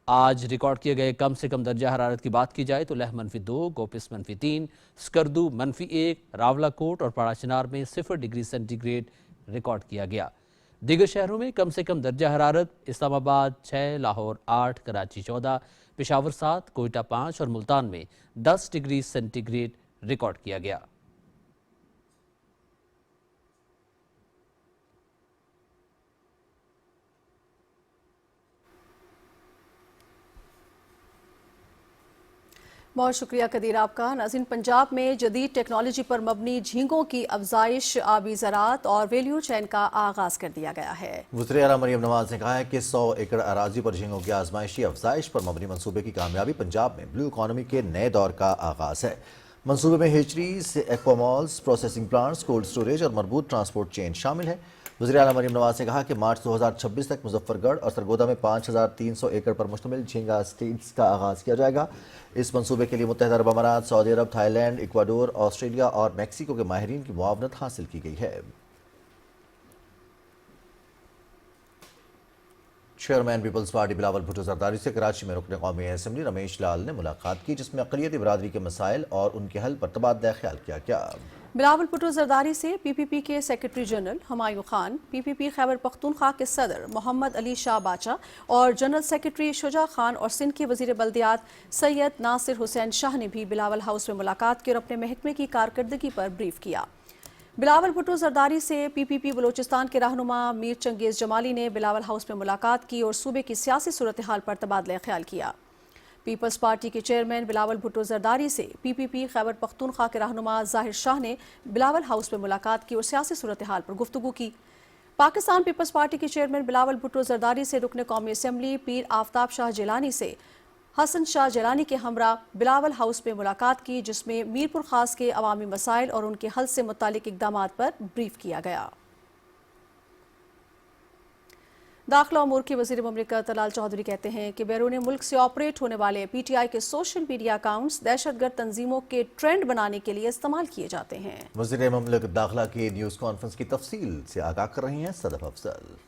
Speaker 10: आज रिकॉर्ड किए गए कम से कम दर्जा हरारत की बात की जाए तो लह -2, गोपिस -3, स्कर्दू -1, रावलाकोट और पाड़ाचनार में 0 डिग्री सेंटीग्रेड रिकॉर्ड किया गया। दीगर शहरों में कम से कम दर्जा हरारत इस्लामाबाद 6, लाहौर 8, कराची 14, पेशावर 7, कोयटा 5 और मुल्तान में 10 डिग्री सेंटीग्रेड रिकॉर्ड किया गया।
Speaker 5: बहुत शुक्रिया कदीर आपका। नाज़रीन, पंजाब में जदीद टेक्नोलॉजी पर मबनी झींगों की अफजाइश, आबी ज़राअत और वैल्यू चेन का आगाज़ कर दिया गया है। वज़ीर आला मरियम नवाज ने कहा है कि 100 एकड़ अराजी पर झींगों की आजमाइशी अफजाइश पर मबनी मंसूबे की कामयाबी पंजाब में ब्लू इकॉनमी के नए दौर का आगाज़ है। मंसूबे में हेचरीज, एक्वामॉल्स, प्रोसेसिंग प्लांट्स, कोल्ड स्टोरेज और मरबूत ट्रांसपोर्ट चेन शामिल है। वज़ीर आला मरियम नवाज ने कहा कि मार्च 2026 तक मुजफ्फरगढ़ और सरगोदा में 5300 एकड़ पर मुश्तमिल झींगा स्टेट्स का आगाज़ किया जाएगा। इस मंसूबे के लिए मुत्तहिदा अरब अमारात, सऊदी अरब, थाईलैंड, इक्वाडोर, ऑस्ट्रेलिया और मैक्सिको के माहिरीन की मुआवनत हासिल की गई है। Chairman peoples party Bilawal Bhutto Zardari से कराची में रुकन कौमी असम्बली रमेश लाल ने मुलाकात की, जिसमें अक़लियती बिरादरी के मसाइल और उनके हल पर तबादला ख्याल किया गया। बिलावल भुट्टो जरदारी से PPP के secretary general Humayun Khan, PPP Khyber Pakhtunkhwa के सदर मोहम्मद अली शाह बाचा और जनरल सेक्रेटरी शुजा खान और सिंध के वज़ीर बल्दियात सैयद नासिर हुसैन शाह ने भी बिलावल हाउस में मुलाकात की और अपने महकमे की कारकर्दगी पर ब्रीफ किया। बिलावल भुट्टो जरदारी से PPP बलूचिस्तान के रहनुमा मीर चंगेज़ जमाली ने बिलावल हाउस में मुलाकात की और सूबे की सियासी सूरत हाल पर तबादला ख्याल किया। पीपल्स पार्टी के चेयरमैन बिलावल भुट्टो जरदारी से PPP खैबर पख्तूनख्वा के रहनुमा जाहिर शाह ने बिलावल हाउस में मुलाकात की और सियासी सूरत हाल पर गुफ्तगू की। पाकिस्तान पीपल्स पार्टी के चेयरमैन बिलावल भुट्टो जरदारी से रुकन कौमी असम्बली पीर आफ्ताब शाह जिलानी से हसन शाह जिलानी के हमरा बिलावल हाउस में मुलाकात की, जिसमें मीरपुर खास के अवामी मसाइल और उनके हल से मुतालिक इक़दामात पर ब्रीफ किया गया। दाखिला उमूर के वज़ीर मुमलिकत तलाल चौधरी कहते हैं कि बैरून मुल्क से ऑपरेट होने वाले PTI के सोशल मीडिया अकाउंट्स दहशतगर्द तंजीमों के ट्रेंड बनाने के लिए इस्तेमाल किए जाते हैं।
Speaker 3: वज़ीर मुमलिकत दाखिला की न्यूज़ कॉन्फ्रेंस की तफसील से आगाह कर रही हैं सदफ अफजल।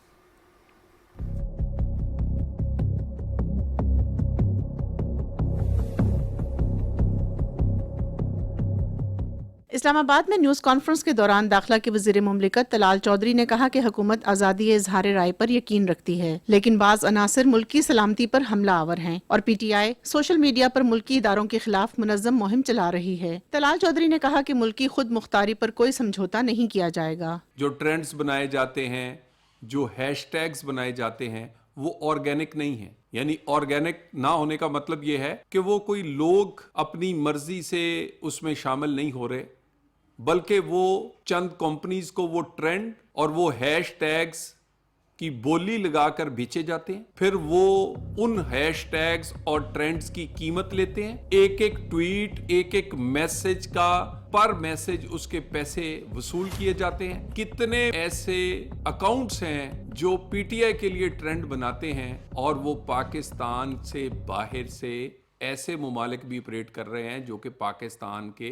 Speaker 16: इस्लामाबाद में न्यूज़ कॉन्फ्रेंस के दौरान दाखिला के वज़ीर मुमलिकत तलाल चौधरी ने कहा कि हुकूमत आज़ादी इज़हार राय पर यकीन रखती है, लेकिन बाज़ अनासर मुल्क की सलामती पर हमला आवर हैं और PTI सोशल मीडिया पर मुल्की इदारों के खिलाफ मुनज़्ज़म मुहिम चला रही है। तलाल चौधरी ने कहा कि मुल्क की खुद मुख्तारी पर कोई समझौता नहीं किया जाएगा।
Speaker 6: जो ट्रेंड्स बनाए जाते हैं, जो हैशटैग्स बनाए जाते हैं, वो ऑर्गेनिक नहीं है। यानी ऑर्गेनिक ना होने का मतलब ये है कि वो कोई लोग अपनी मर्जी से उसमें शामिल नहीं हो रहे, बल्कि वो चंद कंपनीज को वो ट्रेंड और वो हैशटैग्स की बोली लगाकर बेचे जाते हैं, फिर वो उन हैशटैग्स और ट्रेंड्स की कीमत लेते हैं। एक एक ट्वीट, एक एक मैसेज का पर मैसेज उसके पैसे वसूल किए जाते हैं। कितने ऐसे अकाउंट्स हैं जो PTI के लिए ट्रेंड बनाते हैं और वो पाकिस्तान से बाहर से ऐसे मुमालिक भी ऑपरेट कर रहे हैं जो कि पाकिस्तान के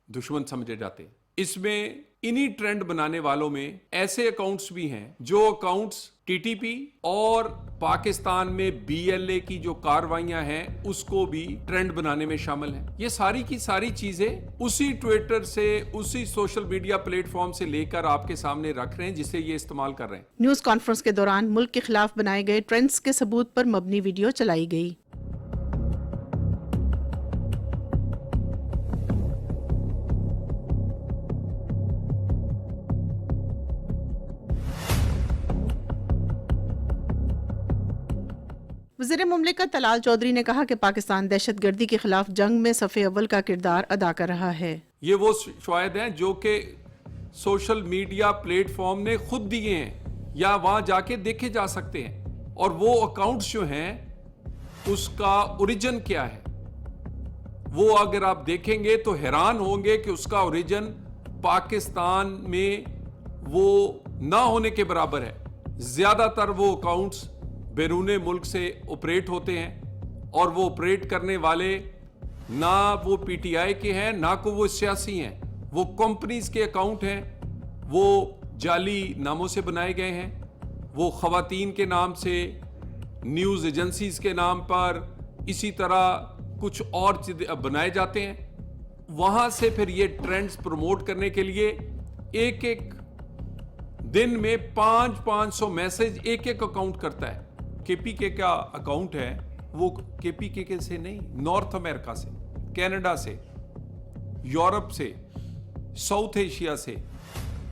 Speaker 6: दुश्मन समझे जाते हैं। इसमें इन्हीं ट्रेंड बनाने वालों में ऐसे अकाउंट्स भी हैं जो अकाउंट्स टीटीपी और पाकिस्तान में बीएलए की जो कार्रवाइयां हैं उसको भी ट्रेंड बनाने में शामिल हैं। ये सारी की सारी चीजें उसी ट्विटर से, उसी सोशल मीडिया प्लेटफॉर्म से लेकर आपके सामने रख रहे हैं जिसे ये इस्तेमाल कर रहे हैं।
Speaker 16: न्यूज कॉन्फ्रेंस के दौरान मुल्क के खिलाफ बनाए गए ट्रेंड्स के सबूत पर मबनी वीडियो चलाई गई। वज़ीर मुमलिकत तलाल चौधरी ने कहा कि पाकिस्तान दहशत गर्दी के खिलाफ जंग में सफ़े अव्वल का किरदार अदा कर रहा है।
Speaker 6: ये वो शवाहिद हैं जो कि सोशल मीडिया प्लेटफॉर्म ने खुद दिए हैं या वहां जाके देखे जा सकते हैं, और वो अकाउंट्स जो हैं उसका ओरिजिन क्या है वो अगर आप देखेंगे तो हैरान होंगे कि उसका ओरिजिन पाकिस्तान में वो ना होने के बराबर है। ज्यादातर वो अकाउंट्स बैरूने मुल्क से ऑपरेट होते हैं और वो ऑपरेट करने वाले ना वो पीटीआई के हैं ना को वो सियासी हैं, वो कंपनीज के अकाउंट हैं, वो जाली नामों से बनाए गए हैं, वो खवातीन के नाम से, न्यूज़ एजेंसीज के नाम पर, इसी तरह कुछ और चीज़ें बनाए जाते हैं। वहाँ से फिर ये ट्रेंड्स प्रमोट करने के लिए एक एक दिन में 500 मैसेज एक एक अकाउंट करता है। केपीके का अकाउंट है वो केपीके से नहीं, नॉर्थ अमेरिका से, कनाडा से, यूरोप से, साउथ एशिया से,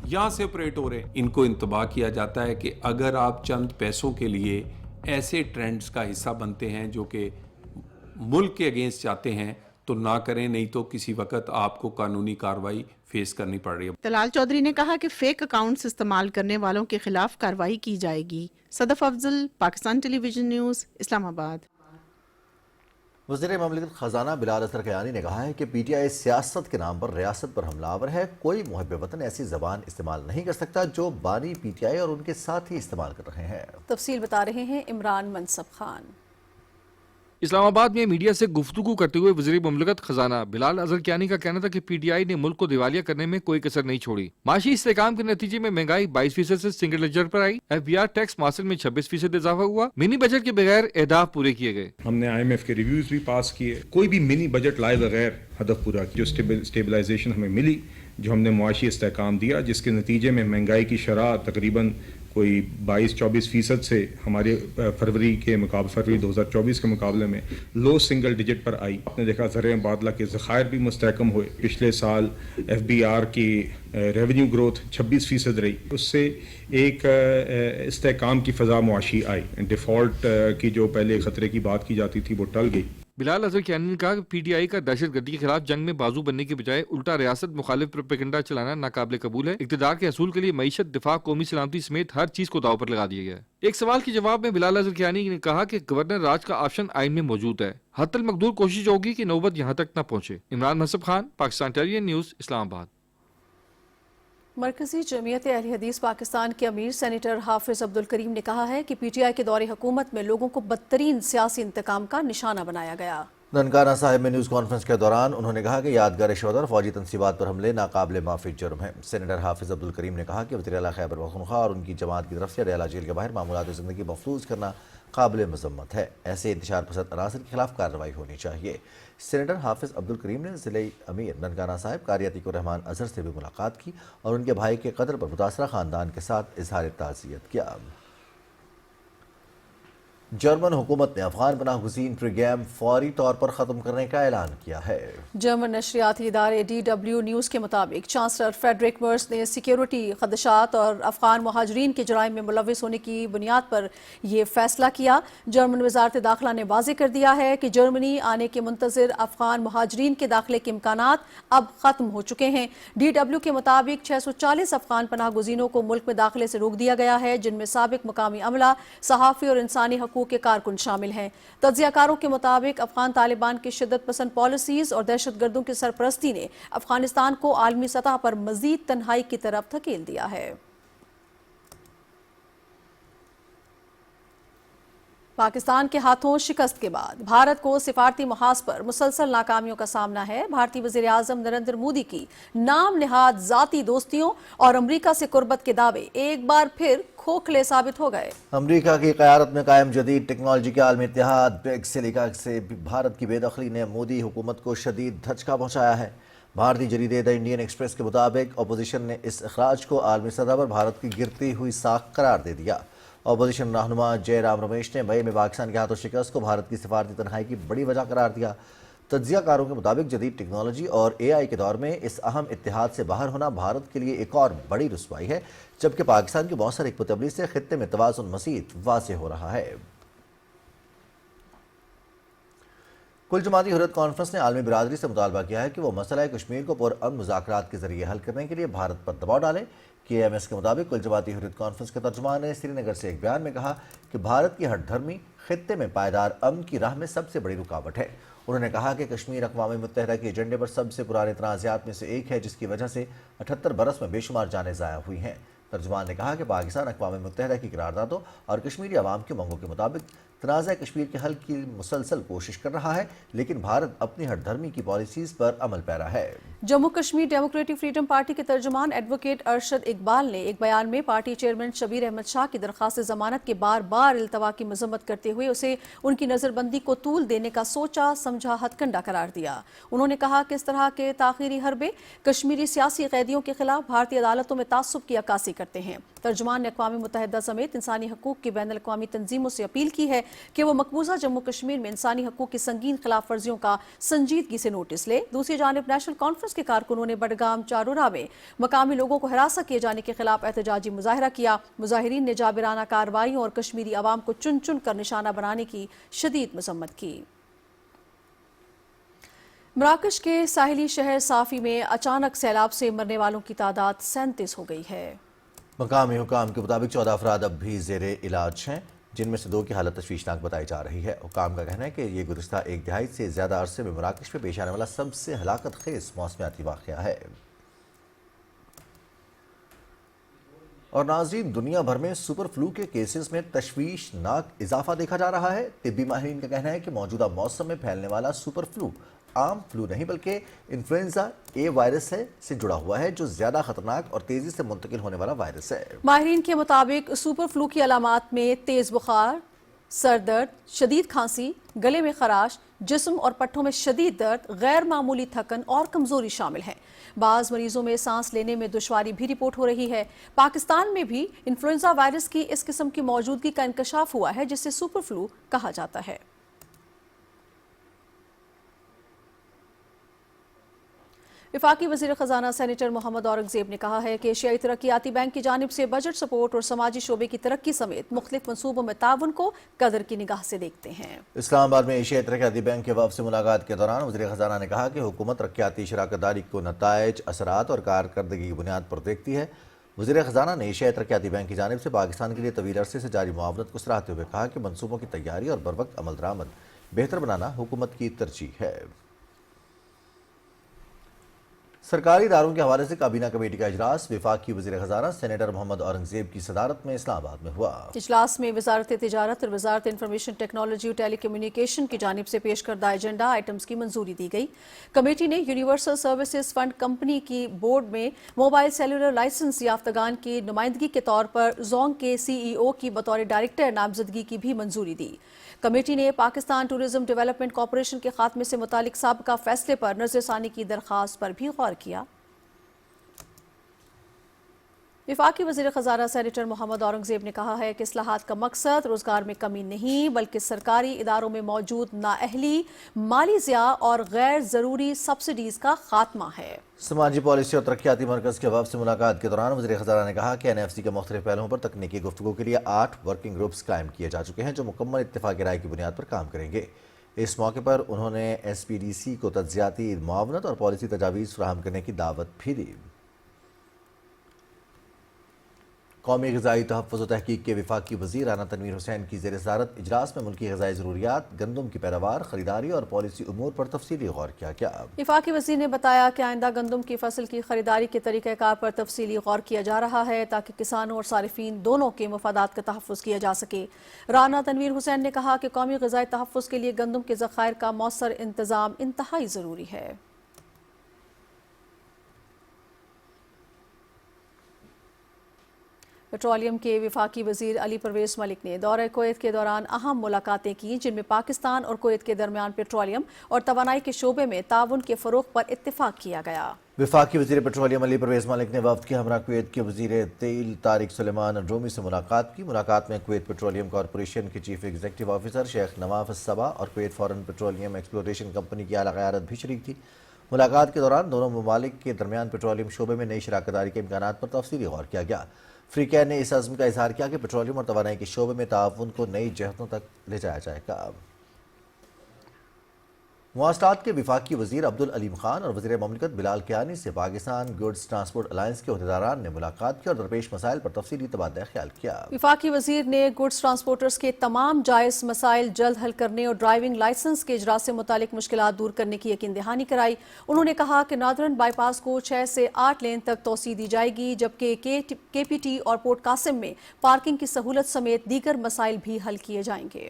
Speaker 6: यहां से ऑपरेट हो रहे हैं। इनको इंतबाह किया जाता है कि अगर आप चंद पैसों के लिए ऐसे ट्रेंड्स का हिस्सा बनते हैं जो कि मुल्क के अगेंस्ट जाते हैं तो ना करें, नहीं तो किसी वक्त आपको कानूनी कार्रवाई फेस करनी पड़ रही है।
Speaker 16: तलाल चौधरी ने कहा कि फेक अकाउंट्स इस्तेमाल करने वालों के खिलाफ कार्रवाई की जाएगी। Sadaf Afzal, Pakistan television news, Islamabad.
Speaker 3: वज़ीर ममलिकत खजाना बिलाल असगर कयानी ने कहा है कि पीटीआई सियासत के नाम पर रियासत पर हमलावर है। कोई मुहब्बे वतन ऐसी ज़बान इस्तेमाल नहीं कर सकता जो बानी पीटीआई और उनके साथी इस्तेमाल कर रहे हैं।
Speaker 5: तफसील बता रहे हैं इमरान मनसब खान।
Speaker 17: इस्लामाबाद में मीडिया से गुफ्तगू करते हुए वज़ीर मुमलिकत खजाना बिलाल असगर कियानी का कहना था कि पीटीआई ने मुल्क को दिवालिया करने में कोई कसर नहीं छोड़ी। माशी इस्तेकाम के नतीजे में महंगाई 22% से सिंगल लेजर पर आई। FBR टैक्स मासिल में 26% इजाफा हुआ। मिनी बजट के बगैर अहदाफ पूरे किए गए।
Speaker 18: हमने IMF के रिव्यूज भी पास किए। कोई भी मिनी बजट लाए बगैर हदफ पूरा किया। जो स्टेबलाइजेशन हमें मिली, जो हमने मुआशी इस्तेकाम दिया, जिसके नतीजे में महंगाई की शरह तकरीबन कोई 22-24% से हमारे फरवरी 2024 के मुकाबले में लो सिंगल डिजिट पर आई। आपने देखा ज़र मुबादला के ज़खायर भी मुस्तहकम हुए। पिछले साल FBR की रेवेन्यू ग्रोथ 26% रही। उससे एक इस्तेकाम की फ़ज़ा मुआशी आई। डिफ़ॉल्ट की जो पहले ख़तरे की बात की जाती थी वो टल गई।
Speaker 17: बिलाल असगर कियानी ने कहा कि पीटीआई का दहशत गर्दी के खिलाफ जंग में बाजू बनने के बजाय उल्टा रियासत मुखालिफ प्रोपेगेंडा चलाना नाकाबिले कबूल है। इक़्तिदार के हसूल के लिए मईशत, दिफा, कौमी सलामती समेत हर चीज को दाव पर लगा दिया गया है। एक सवाल के जवाब में बिलाल असगर कियानी ने कहा कि गवर्नर राज का ऑप्शन आइन में मौजूद है। हत्तल मकदूर कोशिश होगी कि नौबत यहाँ तक न पहुंचे। Imran Mansab Khan, Pakistan television news, Islamabad.
Speaker 5: मरकजी जमीयत अहले हदीस पाकिस्तान के अमीर सेनेटर हाफिज अब्दुल करीम ने कहा है कि पीटीआई के दौरे हुकूमत में लोगों को बदतरीन सियासी इंतकाम का निशाना बनाया गया।
Speaker 3: ननकाना साहिब में न्यूज़ कॉन्फ्रेंस के दौरान उन्होंने कहा कि यादगार शोहदा और फौजी तनसीबात पर हमले नाकाबिले माफ़ी जुर्म है। सेनेटर हाफिज अब्दुल करीम ने कहा कि वज़ीर आला खैबर पख्तूनख्वा और उनकी जमात की तरफ से अडयाला जेल के बाहर मामूलात ज़िंदगी महफूज करना काबिल मज़म्मत है। ऐसे इंतशार पसंद अनासर के खिलाफ कार्रवाई होनी चाहिए। सेनेटर हाफिज अब्दुल करीम ने ज़िले अमीर ननकाना साहिब कारी अतीकुर रहमान अजहर से भी मुलाकात की और उनके भाई के कत्ल पर मुतासरा ख़ानदान के साथ इजहार ताज़ियत किया। जर्मन हुकूमत ने अफगान पनाह गुज़ीन प्रोग्राम फौरी तौर पर ख़त्म करने का ऐलान किया है।
Speaker 5: जर्मन नशरियाती इदारे DW न्यूज़ के मुताबिक चांसलर फ्रेडरिक मर्स ने सिक्योरिटी खदशात और अफगान मुहाजरीन के जराइम में मुलविस होने की बुनियाद पर यह फैसला किया। जर्मन वजारत दाखिला ने वाज़ेह कर दिया है कि जर्मनी आने के मुंतज़िर अफगान मुहाजरीन के दाखिले के इम्कानात अब ख़त्म हो चुके हैं। DW के मुताबिक 640 अफगान पनाह गुज़ीनों को मुल्क में दाखिले से रोक दिया गया है, जिनमें साबिक मुकामी अमला, सहाफ़ी और इंसानी हकूक़ के कारकुन शामिल हैं। तज्ज़ियाकारों के मुताबिक अफगान तालिबान की शिद्दत पसंद पॉलिसीज और दहशत गर्दों की सरपरस्ती ने अफगानिस्तान को आलमी सतह पर मजीद तन्हाई की तरफ धकेल दिया है। पाकिस्तान के हाथों शिकस्त के बाद भारत को सिफारती महाज पर मुसलसल नाकामियों का सामना है। भारतीय वज़ीर आज़म नरेंद्र मोदी की नाम निहाद ज़ाती दोस्तियों और अमरीका से कुर्बत के दावे एक बार फिर खोखले साबित हो गए।
Speaker 3: अमरीका की क़यादत में कायम जदीद टेक्नोलॉजी के आलमी इत्तेहाद ब्रिक्स से भारत की बेदखली ने मोदी हुकूमत को शदीद धचका पहुँचाया है। भारतीय जरीदे द इंडियन एक्सप्रेस के मुताबिक अपोजिशन ने इस अखराज को आलमी सतह पर भारत की गिरती हुई साख करार दे दिया। अपोजिशन रहनुमा जयराम रमेश ने मई में पाकिस्तान के हाथों शिकस्त को भारत की सिफारती तन्हाई की बड़ी वजह करार दिया। तज्जियाकारों के मुताबिक जदीद टेक्नोलॉजी और AI के दौर में इस अहम इत्तेहाद से बाहर होना भारत के लिए एक और बड़ी रुसवाई है, जबकि पाकिस्तान की मौसर हिकमत से खित्ते में तवाज़ुन मज़ीद वाज़ेह हो रहा है। कुल जमाती हुर्रियत कॉन्फ्रेंस ने आलमी बिरादरी से मुतालबा किया है कि वो मसला कश्मीर को पुरअमन मुज़ाकरात के जरिए हल करने के लिए भारत पर दबाव डाले। KMS के मुताबिक कुल जमाती हुर्रियत कॉन्फ्रेंस के तर्जुमान ने श्रीनगर से एक बयान में कहा कि भारत की हठधर्मी खित्ते में पायदार अमन की राह में सबसे बड़ी रुकावट है। उन्होंने कहा कि कश्मीर अक़वाम मुत्तहिदा के एजेंडे पर सबसे पुराने तनाज़ात में से एक है, जिसकी वजह से 78 बरस में बेशुमार जानें ज़ाया हुई हैं। तर्जुमान ने कहा कि पाकिस्तान अक़वाम मुत्तहिदा की करारदादों और कश्मीरी अवाम की मांगों के मुताबिक तनाज़ा कश्मीर के हल की मुसलसल कोशिश कर रहा है, लेकिन भारत अपनी हठधर्मी की पॉलिसीज़ पर अमल पैरा है।
Speaker 5: Jammu Kashmir democratic freedom party के तर्जुमान एडवोकेट अरशद इकबाल ने एक बयान में पार्टी चेयरमैन शबीर अहमद शाह की दरख्वास्त ज़मानत के बार बार इल्तवा की मजम्मत करते हुए उसे उनकी नज़रबंदी को तूल देने का सोचा समझा हथकंडा करार दिया। उन्होंने कहा कि इस तरह के ताख़ीरी हरबे कश्मीरी सियासी कैदियों के खिलाफ भारतीय अदालतों में तासुब की अक्कासी करते हैं। तर्जुमान ने अक़वाम मुत्तहिदा समेत इंसानी हकूक़ की बैनुल अक़वामी तंजीमों से अपील की है कि वो मकबूजा जम्मू कश्मीर में इंसानी हकूक़ की संगीन खिलाफ वर्जियों का संजीदगी से नोटिस ले। दूसरी जानिब नेशनल कॉन्फ्रेंस के कारकुनों ने बडगाम चारूरा में मकामी लोगों को हिरासा किए जाने के खिलाफ एहतजाजी मुजाहरा किया। मुजाहिरीन ने जाबिराना कार्रवाइयों और कश्मीरी अवाम को चुन चुन कर निशाना बनाने की शदीद मजम्मत की। मराकश के साहिली शहर साफी में अचानक सैलाब से मरने वालों की तादाद 37 हो गई है।
Speaker 3: मकामी हुकाम के मुताबिक 14 अफराद अब भी ज़ेरे इलाज हैं, जिनमें से 2 की हालत तशवीशनाक बताई जा रही है। हुकाम का कहना है कि ये गुज़िश्ता एक दिहाई से ज़्यादा अरसे में मराकश में पेश आने वाला सबसे हलाकत खेज मौसमियाती वाक़या है। और नाज़रीन, दुनिया भर में सुपर फ्लू के केसेस में तशवीशनाक इजाफा देखा जा रहा है। तिब्बी माहिरीन का कहना है कि मौजूदा मौसम में फैलने वाला सुपर फ्लू आम फ्लू नहीं बल्कि इन्फ्लुएंजा ए वायरस से जुड़ा हुआ है, जो ज्यादा खतरनाक और तेजी से मुंतकिल होने वाला वायरस है।
Speaker 5: माहिरीन के मुताबिक सुपर फ्लू की अलामात में तेज बुखार, सर दर्द, शदीद खांसी, गले में खराश, जिस्म और पट्टों में शदीद दर्द, गैर मामूली थकन और कमजोरी शामिल है। बाज़ मरीजों में सांस लेने में दुश्वारी भी रिपोर्ट हो रही है। पाकिस्तान में भी इन्फ्लुएंजा वायरस की इस किस्म की मौजूदगी का इंकशाफ हुआ है, जिसे सुपर फ्लू कहा जाता है। वफाकी वज़ीर ख़ज़ाना सेनेटर मोहम्मद औरंगज़ेब ने कहा है कि एशियाई तरक्याती बैंक की जानिब से बजट सपोर्ट और समाजी शोबे की तरक्की समेत मुख्तलिफ मनसूबों में ताउन को कदर की निगाह से देखते हैं।
Speaker 3: इस्लामाबाद में एशियाई तरक्याती बैंक के वफ़द से मुलाकात के दौरान वज़ीर ख़ज़ाना ने कहा कि हुकूमत तरक्याती शराकतदारी को नताइज, असरात और कारकर्दगी की बुनियाद पर देखती है। वज़ीर ख़ज़ाना ने एशियाई तरक्याती बैंक की जानिब से पाकिस्तान के लिए तवील अरसे से जारी मुआवनत को सराहते हुए कहा कि मनसूबों की तैयारी और बरवक्त अमल दरामद बेहतर बनाना हुकूमत की तरजीह है। सरकारी इदारों के हवाले से काबीना कमेटी का इजलास वफाकी वज़ीर ख़ज़ाना सेनेटर मोहम्मद औरंगज़ेब की सदारत में इस्लामाबाद में हुआ।
Speaker 5: इजलास में वज़ारत तिजारत और वज़ारत इंफॉर्मेशन टेक्नोलॉजी और टेली कम्युनिकेशन की जानिब से पेश करदा एजेंडा आइटम्स की मंजूरी दी गई। कमेटी ने यूनिवर्सल सर्विसेज फंड कंपनी की बोर्ड में मोबाइल सेलुलर लाइसेंस याफ्तगान की नुमाइंदगी के तौर पर जोंग के CEO की बतौर डायरेक्टर नामजदगी की भी मंजूरी दी। कमेटी ने पाकिस्तान टूरिज्म डेवलपमेंट कॉरपोरेशन के खात्मे से मुतालिक साबिका फैसले पर नज़रसानी की दरख्वास्त पर भी गौर किया। वफाकी वज़ीर ख़ज़ाना सेनेटर मोहम्मद औरंगज़ेब ने कहा है कि इस्लाहात का मकसद रोज़गार में कमी नहीं बल्कि सरकारी इदारों में मौजूद नाअहली, माली ज़िया और गैर ज़रूरी सब्सिडीज़ का खात्मा है।
Speaker 3: समाजी पॉलिसी और तरक्याती मरकज़ के वफ़द से मुलाकात के दौरान वज़ीर ख़ज़ाना ने कहा कि NFC के मुख्तलिफ पहलुओं पर तकनीकी गुफ्तगू के लिए 8 वर्किंग ग्रुप्स कायम किए जा चुके हैं, जो मुकम्मल इत्तेफ़ाक़ी राय की बुनियाद पर काम करेंगे। इस मौके पर उन्होंने SPDC को तज्ज़ियाती मुआवनत और पॉलिसी तजावीज़ फ़राहम करने की दावत भी दी। قومی غذائی تحفظ و تحقیق کے وفاقی وزیر رانا تنویر حسین کی زیر صدارت اجلاس میں ملکی غذائی ضروریات، گندم کی پیداوار، خریداری اور پالیسی امور پر تفصیلی غور کیا گیا۔
Speaker 5: وفاقی وزیر نے بتایا کہ آئندہ گندم کی فصل کی خریداری کے طریقہ کار پر تفصیلی غور کیا جا رہا ہے تاکہ کسانوں اور صارفین دونوں کے مفادات کا تحفظ کیا جا سکے۔ رانا تنویر حسین نے کہا کہ قومی غذائی تحفظ کے لیے گندم کے ذخائر کا مؤثر انتظام انتہائی ضروری ہے۔ پیٹرولیم کے وفاقی وزیر علی پرویز ملک نے دورہ کویت کے دوران اہم ملاقاتیں کی جن میں پاکستان اور کویت کے درمیان پیٹرولیم اور توانائی کے شعبے میں تعاون کے فروغ پر اتفاق کیا گیا۔
Speaker 3: وفاقی وزیر پیٹرولیم علی پرویز ملک نے وفد کے ہمراہ کویت کے وزیر تیل طارق سلیمان الرومی سے ملاقات کی۔ ملاقات میں کویت پیٹرولیم کارپوریشن کے چیف ایگزیکٹو آفیسر شیخ نواف الصبا اور Kuwait foreign petroleum exploration company کی اعلیٰ قیادت بھی شریک تھی۔ ملاقات کے دوران دونوں ممالک کے درمیان پیٹرولیم شعبے میں نئی شراکت داری کے امکانات پر تفصیلی غور کیا گیا۔ فریقین نے اس عزم کا اظہار کیا کہ پیٹرولیم اور توانائی کے شعبے میں تعاون کو نئی جہتوں تک لے جایا جائے گا۔ مواصلات کے وفاقی وزیر عبدالعلیم خان اور وزیر مملکت بلال کیانی سے پاکستان گوڈز ٹرانسپورٹ الائنس کے عہدیداران نے ملاقات کی اور درپیش مسائل پر تفصیلی تبادلہ خیال کیا۔
Speaker 5: وفاقی وزیر نے گوڈز ٹرانسپورٹرز کے تمام جائز مسائل جلد حل کرنے اور ڈرائیونگ لائسنس کے اجرا سے متعلق مشکلات دور کرنے کی یقین دہانی کرائی۔ انہوں نے کہا کہ ناردرن بائی پاس کو 6 سے 8 لین تک توسیع دی جائے گی جبکہ کے پی ٹی اور پورٹ قاسم میں پارکنگ کی سہولت سمیت دیگر مسائل بھی حل کیے جائیں گے۔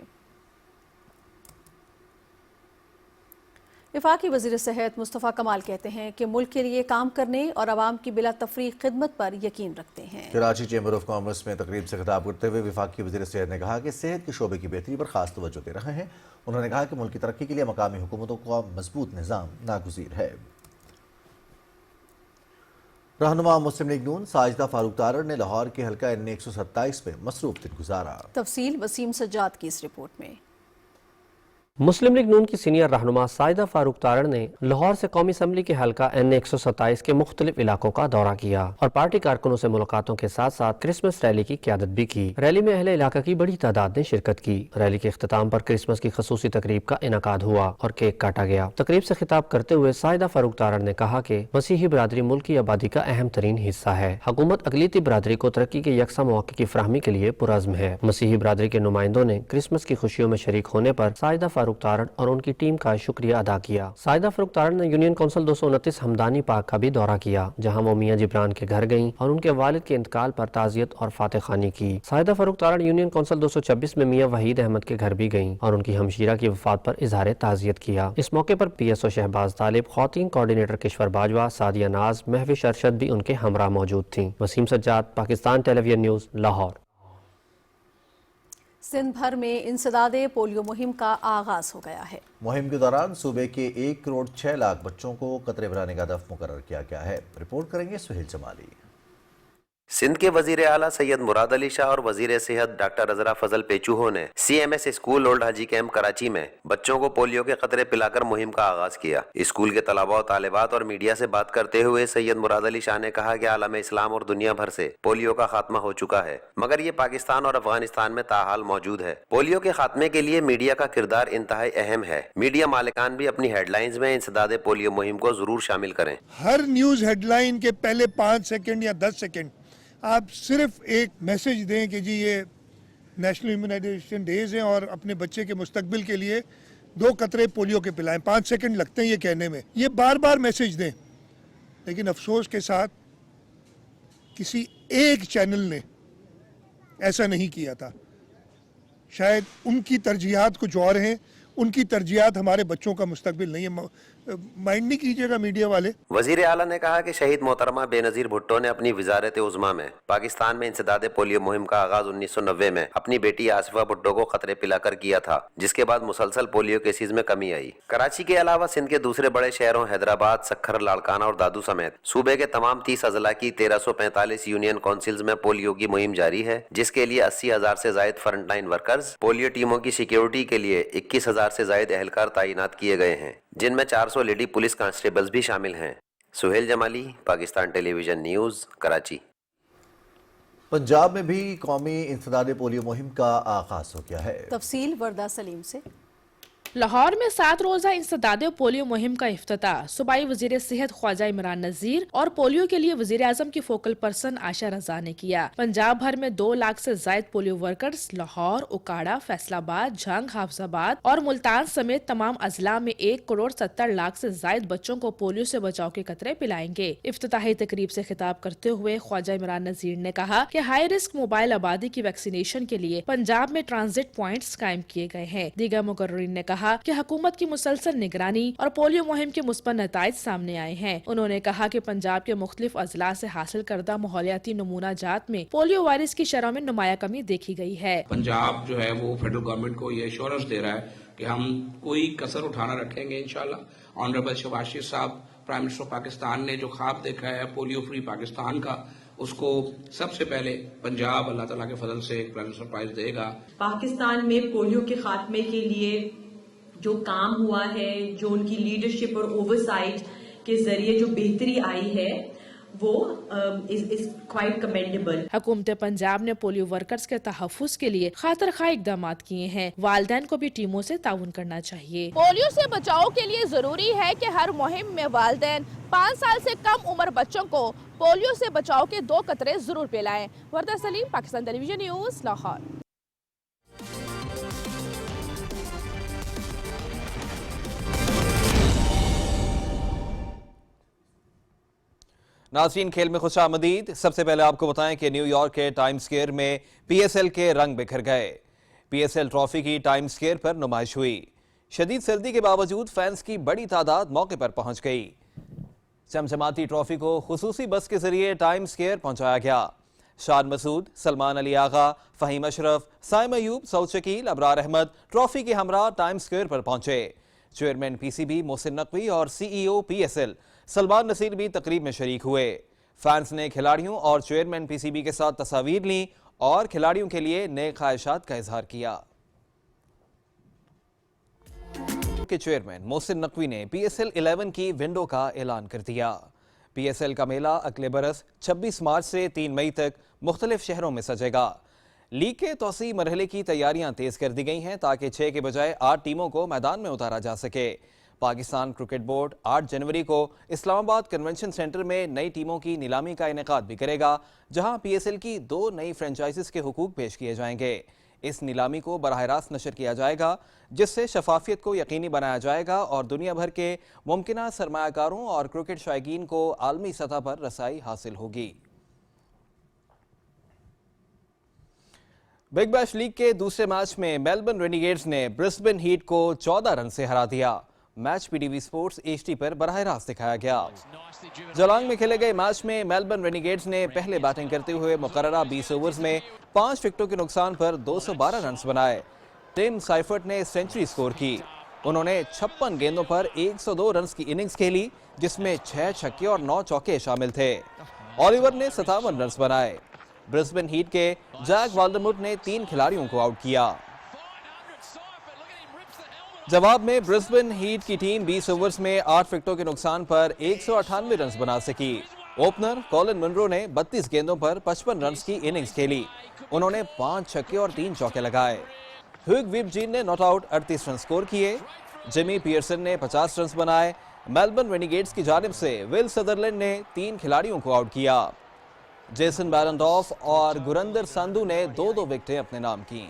Speaker 5: وفاقی وزیر صحت مصطفیٰ کمال کہتے ہیں کہ ملک کے لیے کام کرنے اور عوام کی بلا تفریق خدمت پر یقین رکھتے ہیں۔
Speaker 3: کراچی چیمبر آف کامرس میں تقریب سے خطاب کرتے ہوئے وفاقی وزیر صحت نے کہا کہ صحت کے شعبے کی بہتری پر خاص توجہ دے رہے ہیں۔ انہوں نے کہا کہ ملک کی ترقی کے لیے مقامی حکومتوں کا مضبوط نظام ناگزیر ہے۔ رہنما مسلم لیگ نون ساجدہ فاروق تارڑ نے لاہور کے حلقہ N 127 میں مصروف دن گزارا۔
Speaker 5: تفصیل وسیم سجاد کی اس رپورٹ میں۔
Speaker 19: مسلم لیگ نون کی سینئر رہنما ساجدہ فاروق تارڑ نے لاہور سے قومی اسمبلی کے حلقہ N 127 کے مختلف علاقوں کا دورہ کیا اور پارٹی کارکنوں سے ملاقاتوں کے ساتھ ساتھ کرسمس ریلی کی قیادت بھی کی۔ ریلی میں اہل علاقہ کی بڑی تعداد نے شرکت کی۔ ریلی کے اختتام پر کرسمس کی خصوصی تقریب کا انعقاد ہوا اور کیک کاٹا گیا۔ تقریب سے خطاب کرتے ہوئے ساجدہ فاروق تارڑ نے کہا کہ مسیحی برادری ملک کی آبادی کا اہم ترین حصہ ہے۔ حکومت اقلیتی برادری کو ترقی کے یکساں مواقع کی فراہمی کے لیے پرعزم ہے۔ مسیحی برادری کے نمائندوں نے کرسمس کی خوشیوں میں شریک ہونے پر ساجدہ فاروق تارڑ اور ان کی ٹیم کا شکریہ ادا کیا۔ ساجدہ فاروق تارڑ نے یونین کونسل 229 ہمدانی پاک کا بھی دورہ کیا جہاں وہ میاں جبران کے گھر گئیں اور ان کے والد کے انتقال پر تعزیت اور فاتح خوانی کی۔ ساجدہ فاروق تارڑ یونین کونسل 226 میں میاں وحید احمد کے گھر بھی گئیں اور ان کی ہمشیرہ کی وفات پر اظہار تعزیت کیا۔ اس موقع پر پی ایس او شہباز طالب، خواتین کوارڈینیٹر کشور باجوہ، سعدیہ ناز، مہوش ارشد بھی ان کے ہمراہ موجود تھیں۔ وسیم سجاد، پاکستان ٹیلی ویژن نیوز، لاہور۔
Speaker 5: سندھ بھر میں انسداد پولیو مہم کا آغاز ہو گیا ہے۔
Speaker 3: مہم کے دوران صوبے کے 1 کروڑ 6 لاکھ بچوں کو قطرے بنانے کا ہدف مقرر کیا گیا ہے۔ رپورٹ کریں گے سہیل جمالی۔
Speaker 20: سندھ کے وزیر اعلیٰ سید مراد علی شاہ اور وزیر صحت ڈاکٹر عذرا فضل پیچوہو نے C M S school old Haji camp Karachi میں بچوں کو پولیو کے قطرے پلا کر مہم کا آغاز کیا۔ اسکول کے طلباء و طالبات اور میڈیا سے بات کرتے ہوئے سید مراد علی شاہ نے کہا کہ عالم اسلام اور دنیا بھر سے پولیو کا خاتمہ ہو چکا ہے مگر یہ پاکستان اور افغانستان میں تاحال موجود ہے۔ پولیو کے خاتمے کے لیے میڈیا کا کردار انتہائی اہم ہے۔ میڈیا مالکان بھی اپنی ہیڈ لائنز میں انسداد پولیو مہم کو ضرور شامل کریں۔
Speaker 21: ہر نیوز ہیڈ لائن کے پہلے 5 سیکنڈ یا 10 سیکنڈ آپ صرف ایک میسج دیں کہ جی یہ نیشنل امیونائزیشن ڈیز ہیں اور اپنے بچے کے مستقبل کے لیے 2 قطرے پولیو کے پلائیں۔ 5 سیکنڈ لگتے ہیں یہ کہنے میں، یہ بار بار میسج دیں، لیکن افسوس کے ساتھ کسی ایک چینل نے ایسا نہیں کیا تھا۔ شاید ان کی ترجیحات کچھ اور ہیں، ان کی ترجیحات ہمارے بچوں کا مستقبل نہیں ہے۔ مائنڈ نہیں کیجیے گا میڈیا والے۔
Speaker 20: وزیر اعلیٰ نے کہا کہ شہید محترمہ بے نظیر بھٹو نے اپنی وزارت عظمیٰ میں پاکستان میں انسداد پولیو مہم کا آغاز 1990 میں اپنی بیٹی آصفہ بھٹو کو قطرے پلا کر کیا تھا جس کے بعد مسلسل پولیو کیسز میں کمی آئی۔ کراچی کے علاوہ سندھ کے دوسرے بڑے شہروں حیدرآباد، سکھر، لاڑکانہ اور دادو سمیت صوبے کے تمام 30 اضلاع کی 1345 یونین کونسلز میں پولیو کی مہم جاری ہے جس کے لیے 80,000 سے زائد فرنٹ لائن ورکرز، پولیو ٹیموں کی سیکیورٹی کے لیے 21,000 سے زائد اہلکار تعینات کیے گئے ہیں جن میں 400 لیڈی پولیس کانسٹیبلز بھی شامل ہیں۔ سہیل جمالی، پاکستان ٹیلی ویژن نیوز، کراچی۔
Speaker 3: پنجاب میں بھی قومی انسداد پولیو مہم کا آغاز ہو گیا ہے۔
Speaker 5: تفصیل وردہ سلیم سے۔
Speaker 7: लाहौर में 7 रोजा इंसदादे पोलियो मुहिम का इफ्तिताह। सूबाई वजीर सेहत ख्वाजा इमरान नजीर और पोलियो के लिए वजीर आजम की फोकल पर्सन आशा रजा ने किया। पंजाब भर में 2 लाख से जायद पोलियो वर्कर्स लाहौर, उकाड़ा, फैसलाबाद, झंग, हाफजाबाद और मुल्तान समेत तमाम अजला में 1 करोड़ 70 लाख से जायद बच्चों को पोलियो से बचाव के कतरे पिलाएंगे। इफ्तिताही तकरीब से खिताब करते हुए ख्वाजा इमरान नजीर ने कहा कि हाई रिस्क मोबाइल आबादी की वैक्सीनेशन के लिए पंजाब में ट्रांजिट पॉइंट्स कायम किए गए हैं। दीगर मुकर्रिरीन ने कहा कि हुकूमत की मुसलसल निगरानी और पोलियो मुहिम के मुस्बत नताइज सामने आए हैं। उन्होंने कहा कि पंजाब के मुख्तलिफ अजला से हासिल करदा माहौलियाती नमूना जात में पोलियो वायरस की शरह में नुमाया कमी देखी गई है।
Speaker 22: पंजाब जो है वो फेडरल गवर्नमेंट को ये एश्योरेंस दे रहा है कि हम कोई कसर उठाना रखेंगे इंशाल्लाह। ऑनरेबल शहबाज शरीफ साहब प्राइम मिनिस्टर पाकिस्तान ने जो ख्वाब देखा है पोलियो फ्री पाकिस्तान का, उसको सबसे पहले पंजाब अल्लाह ताला के फजल से एक प्लेजेंट सरप्राइज देगा।
Speaker 23: पाकिस्तान में पोलियो के खात्मे के लिए जो काम हुआ है, जो उनकी लीडरशिप और ओवरसाइट के जरिए जो बेहतरी आई है, वो इज क्वाइट कमेंडेबल।
Speaker 7: हुकूमत पंजाब ने पोलियो वर्कर्स के तहफ़्फ़ुज़ के लिए खातिर खा इक़दाम किए हैं। वालिदैन को भी टीमों से ताउन करना चाहिए। पोलियो से बचाव के लिए जरूरी है कि हर मुहिम में वालिदैन 5 साल से कम उम्र बच्चों को पोलियो से बचाव के 2 कतरे जरूर पिलाएं। वर्दा सलीम, पाकिस्तान टेलीविजन न्यूज़, लाहौर।
Speaker 9: नाज़रीन, खेल में खुशामदीद। सबसे पहले आपको बताएं कि न्यूयॉर्क के टाइम स्क्वायर में पीएसएल के रंग बिखर गए। पीएसएल ट्रॉफी की टाइम स्क्वायर पर नुमाइश हुई। शदीद सर्दी के बावजूद फैंस की बड़ी तादाद मौके पर पहुंच गई। चमचमाती ट्रॉफी को खुसूसी बस के जरिए टाइम स्क्वायर पहुंचाया गया। शान मसूद, सलमान अली आगा, फहीम अशरफ, साइम अयूब, सऊद शकील, अबरार अहमद ट्रॉफी के हमरा टाइम स्क्वायर पर पहुंचे। चेयरमैन पीसीबी मोहसिन नकवी और सीईओ पीएसएल सलमान नसीर भी तकरीब में शरीक हुए। फैंस ने खिलाड़ियों और चेयरमैन पीसीबी के साथ तस्वीर ली और खिलाड़ियों के लिए नए ख्वाहिशात का इजहार किया। के चेयरमैन मोहसिन नकवी ने पीएसएल 11 की विंडो का ऐलान कर दिया। पीएसएल का मेला अगले बरस 26 मार्च से 3 मई तक मुख्तलिफ शहरों में सजेगा। लीग के तौसी मरहले की तैयारियां तेज कर दी गई हैं ताकि 6 के बजाय 8 टीमों को मैदान में उतारा जा सके। पाकिस्तान क्रिकेट बोर्ड 8 जनवरी को इस्लामाबाद कन्वेंशन सेंटर में नई टीमों की नीलामी का इनेकाद भी करेगा, जहां पीएसएल की 2 नई फ्रेंचाइजीज के हुकूक पेश किए जाएंगे। इस नीलामी को बराह रास्त नशर किया जाएगा, जिससे शफाफियत को यकीनी बनाया जाएगा और दुनिया भर के मुमकिना सरमायाकारों और क्रिकेट शायकीन को आलमी सतह पर रसाई हासिल होगी। बिग बैश लीग के दूसरे मैच में मेलबर्न रेनिगेड्स ने ब्रिस्बेन हीट को 14 रन से हरा दिया। मैच पीटीवी स्पोर्ट्स एचडी पर बराह रास्त दिखाया गया। जलांग में खेले गए मैच में मेलबर्न रेनिगेड्स ने पहले बैटिंग करते हुए मुकर्ररा 20 ओवर्स में 5 विकेटों के नुकसान पर 212 रन बनाए। टिम साइफर्ट ने सेंचुरी स्कोर की। उन्होंने 56 गेंदों पर 102 रन की इनिंग्स खेली, जिसमें 6 छक्के और 9 चौके शामिल थे। ऑलिवर ने 57 रन बनाए। ब्रिस्बेन हीट के जैक वाल्डरमुट ने 3 खिलाड़ियों को आउट किया। जवाब में ब्रिस्बेन हीट की टीम 20 ओवर्स में 8 विकेटों के नुकसान पर 198 रन बना सकी। ओपनर कॉलिन मुनरो ने 32 गेंदों पर 55 रन की इनिंग्स खेली। उन्होंने 5 छक्के और 3 चौके लगाए। ह्यूग विबजीन ने नॉट आउट 38 रन स्कोर किए। जिमी पियर्सन ने 50 रन बनाए। मेलबर्न रेनिगेड्स की जानिब से विल सदरलैंड ने 3 खिलाड़ियों को आउट किया। जेसन बैरनडॉफ और गुरंदर संधू ने 2-2 विकेटें अपने नाम की।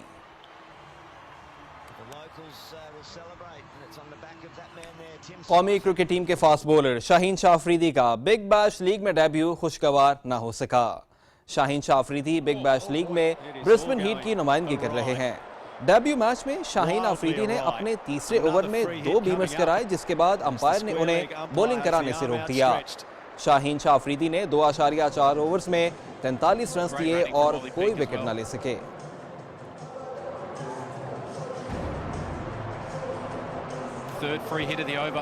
Speaker 9: कौमी क्रिकेट टीम के फास्ट बॉलर शाहीन शाह अफरीदी का बिग बैश लीग में डेब्यू खुशगवार न हो सका। Shaheen Shah Afridi big bash league में ब्रिस्बेन हीट की नुमाइंदगी कर रहे हैं। डेब्यू मैच में शाहीन अफरीदी ने अपने तीसरे ओवर में 2 बीमर्स कराए, जिसके बाद अंपायर ने उन्हें बॉलिंग कराने से रोक दिया। शाहीन शाह अफरीदी ने 2.4 ओवर्स में 43 रन दिए और कोई विकेट न ले सके।
Speaker 24: Third free hit of the over.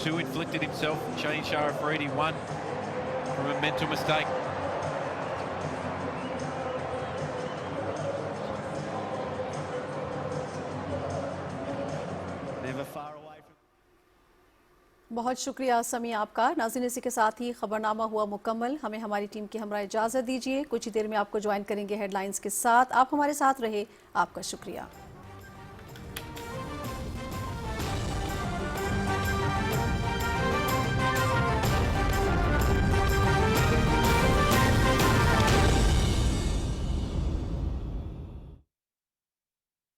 Speaker 24: 2 inflicted himself. Shaheen Shah Afridi 1 from a mental mistake. Never far away from.
Speaker 5: बहुत शुक्रिया समी आपका। नाज़रीन, इसी के साथ ही खबरनामा हुआ मुकम्मल। हमें हमारी टीम की हमरा इजाज़त दीजिए। कुछ ही देर में आपको ज्वाइन करेंगे हेडलाइंस के साथ। आप हमारे साथ रहे, आपका शुक्रिया।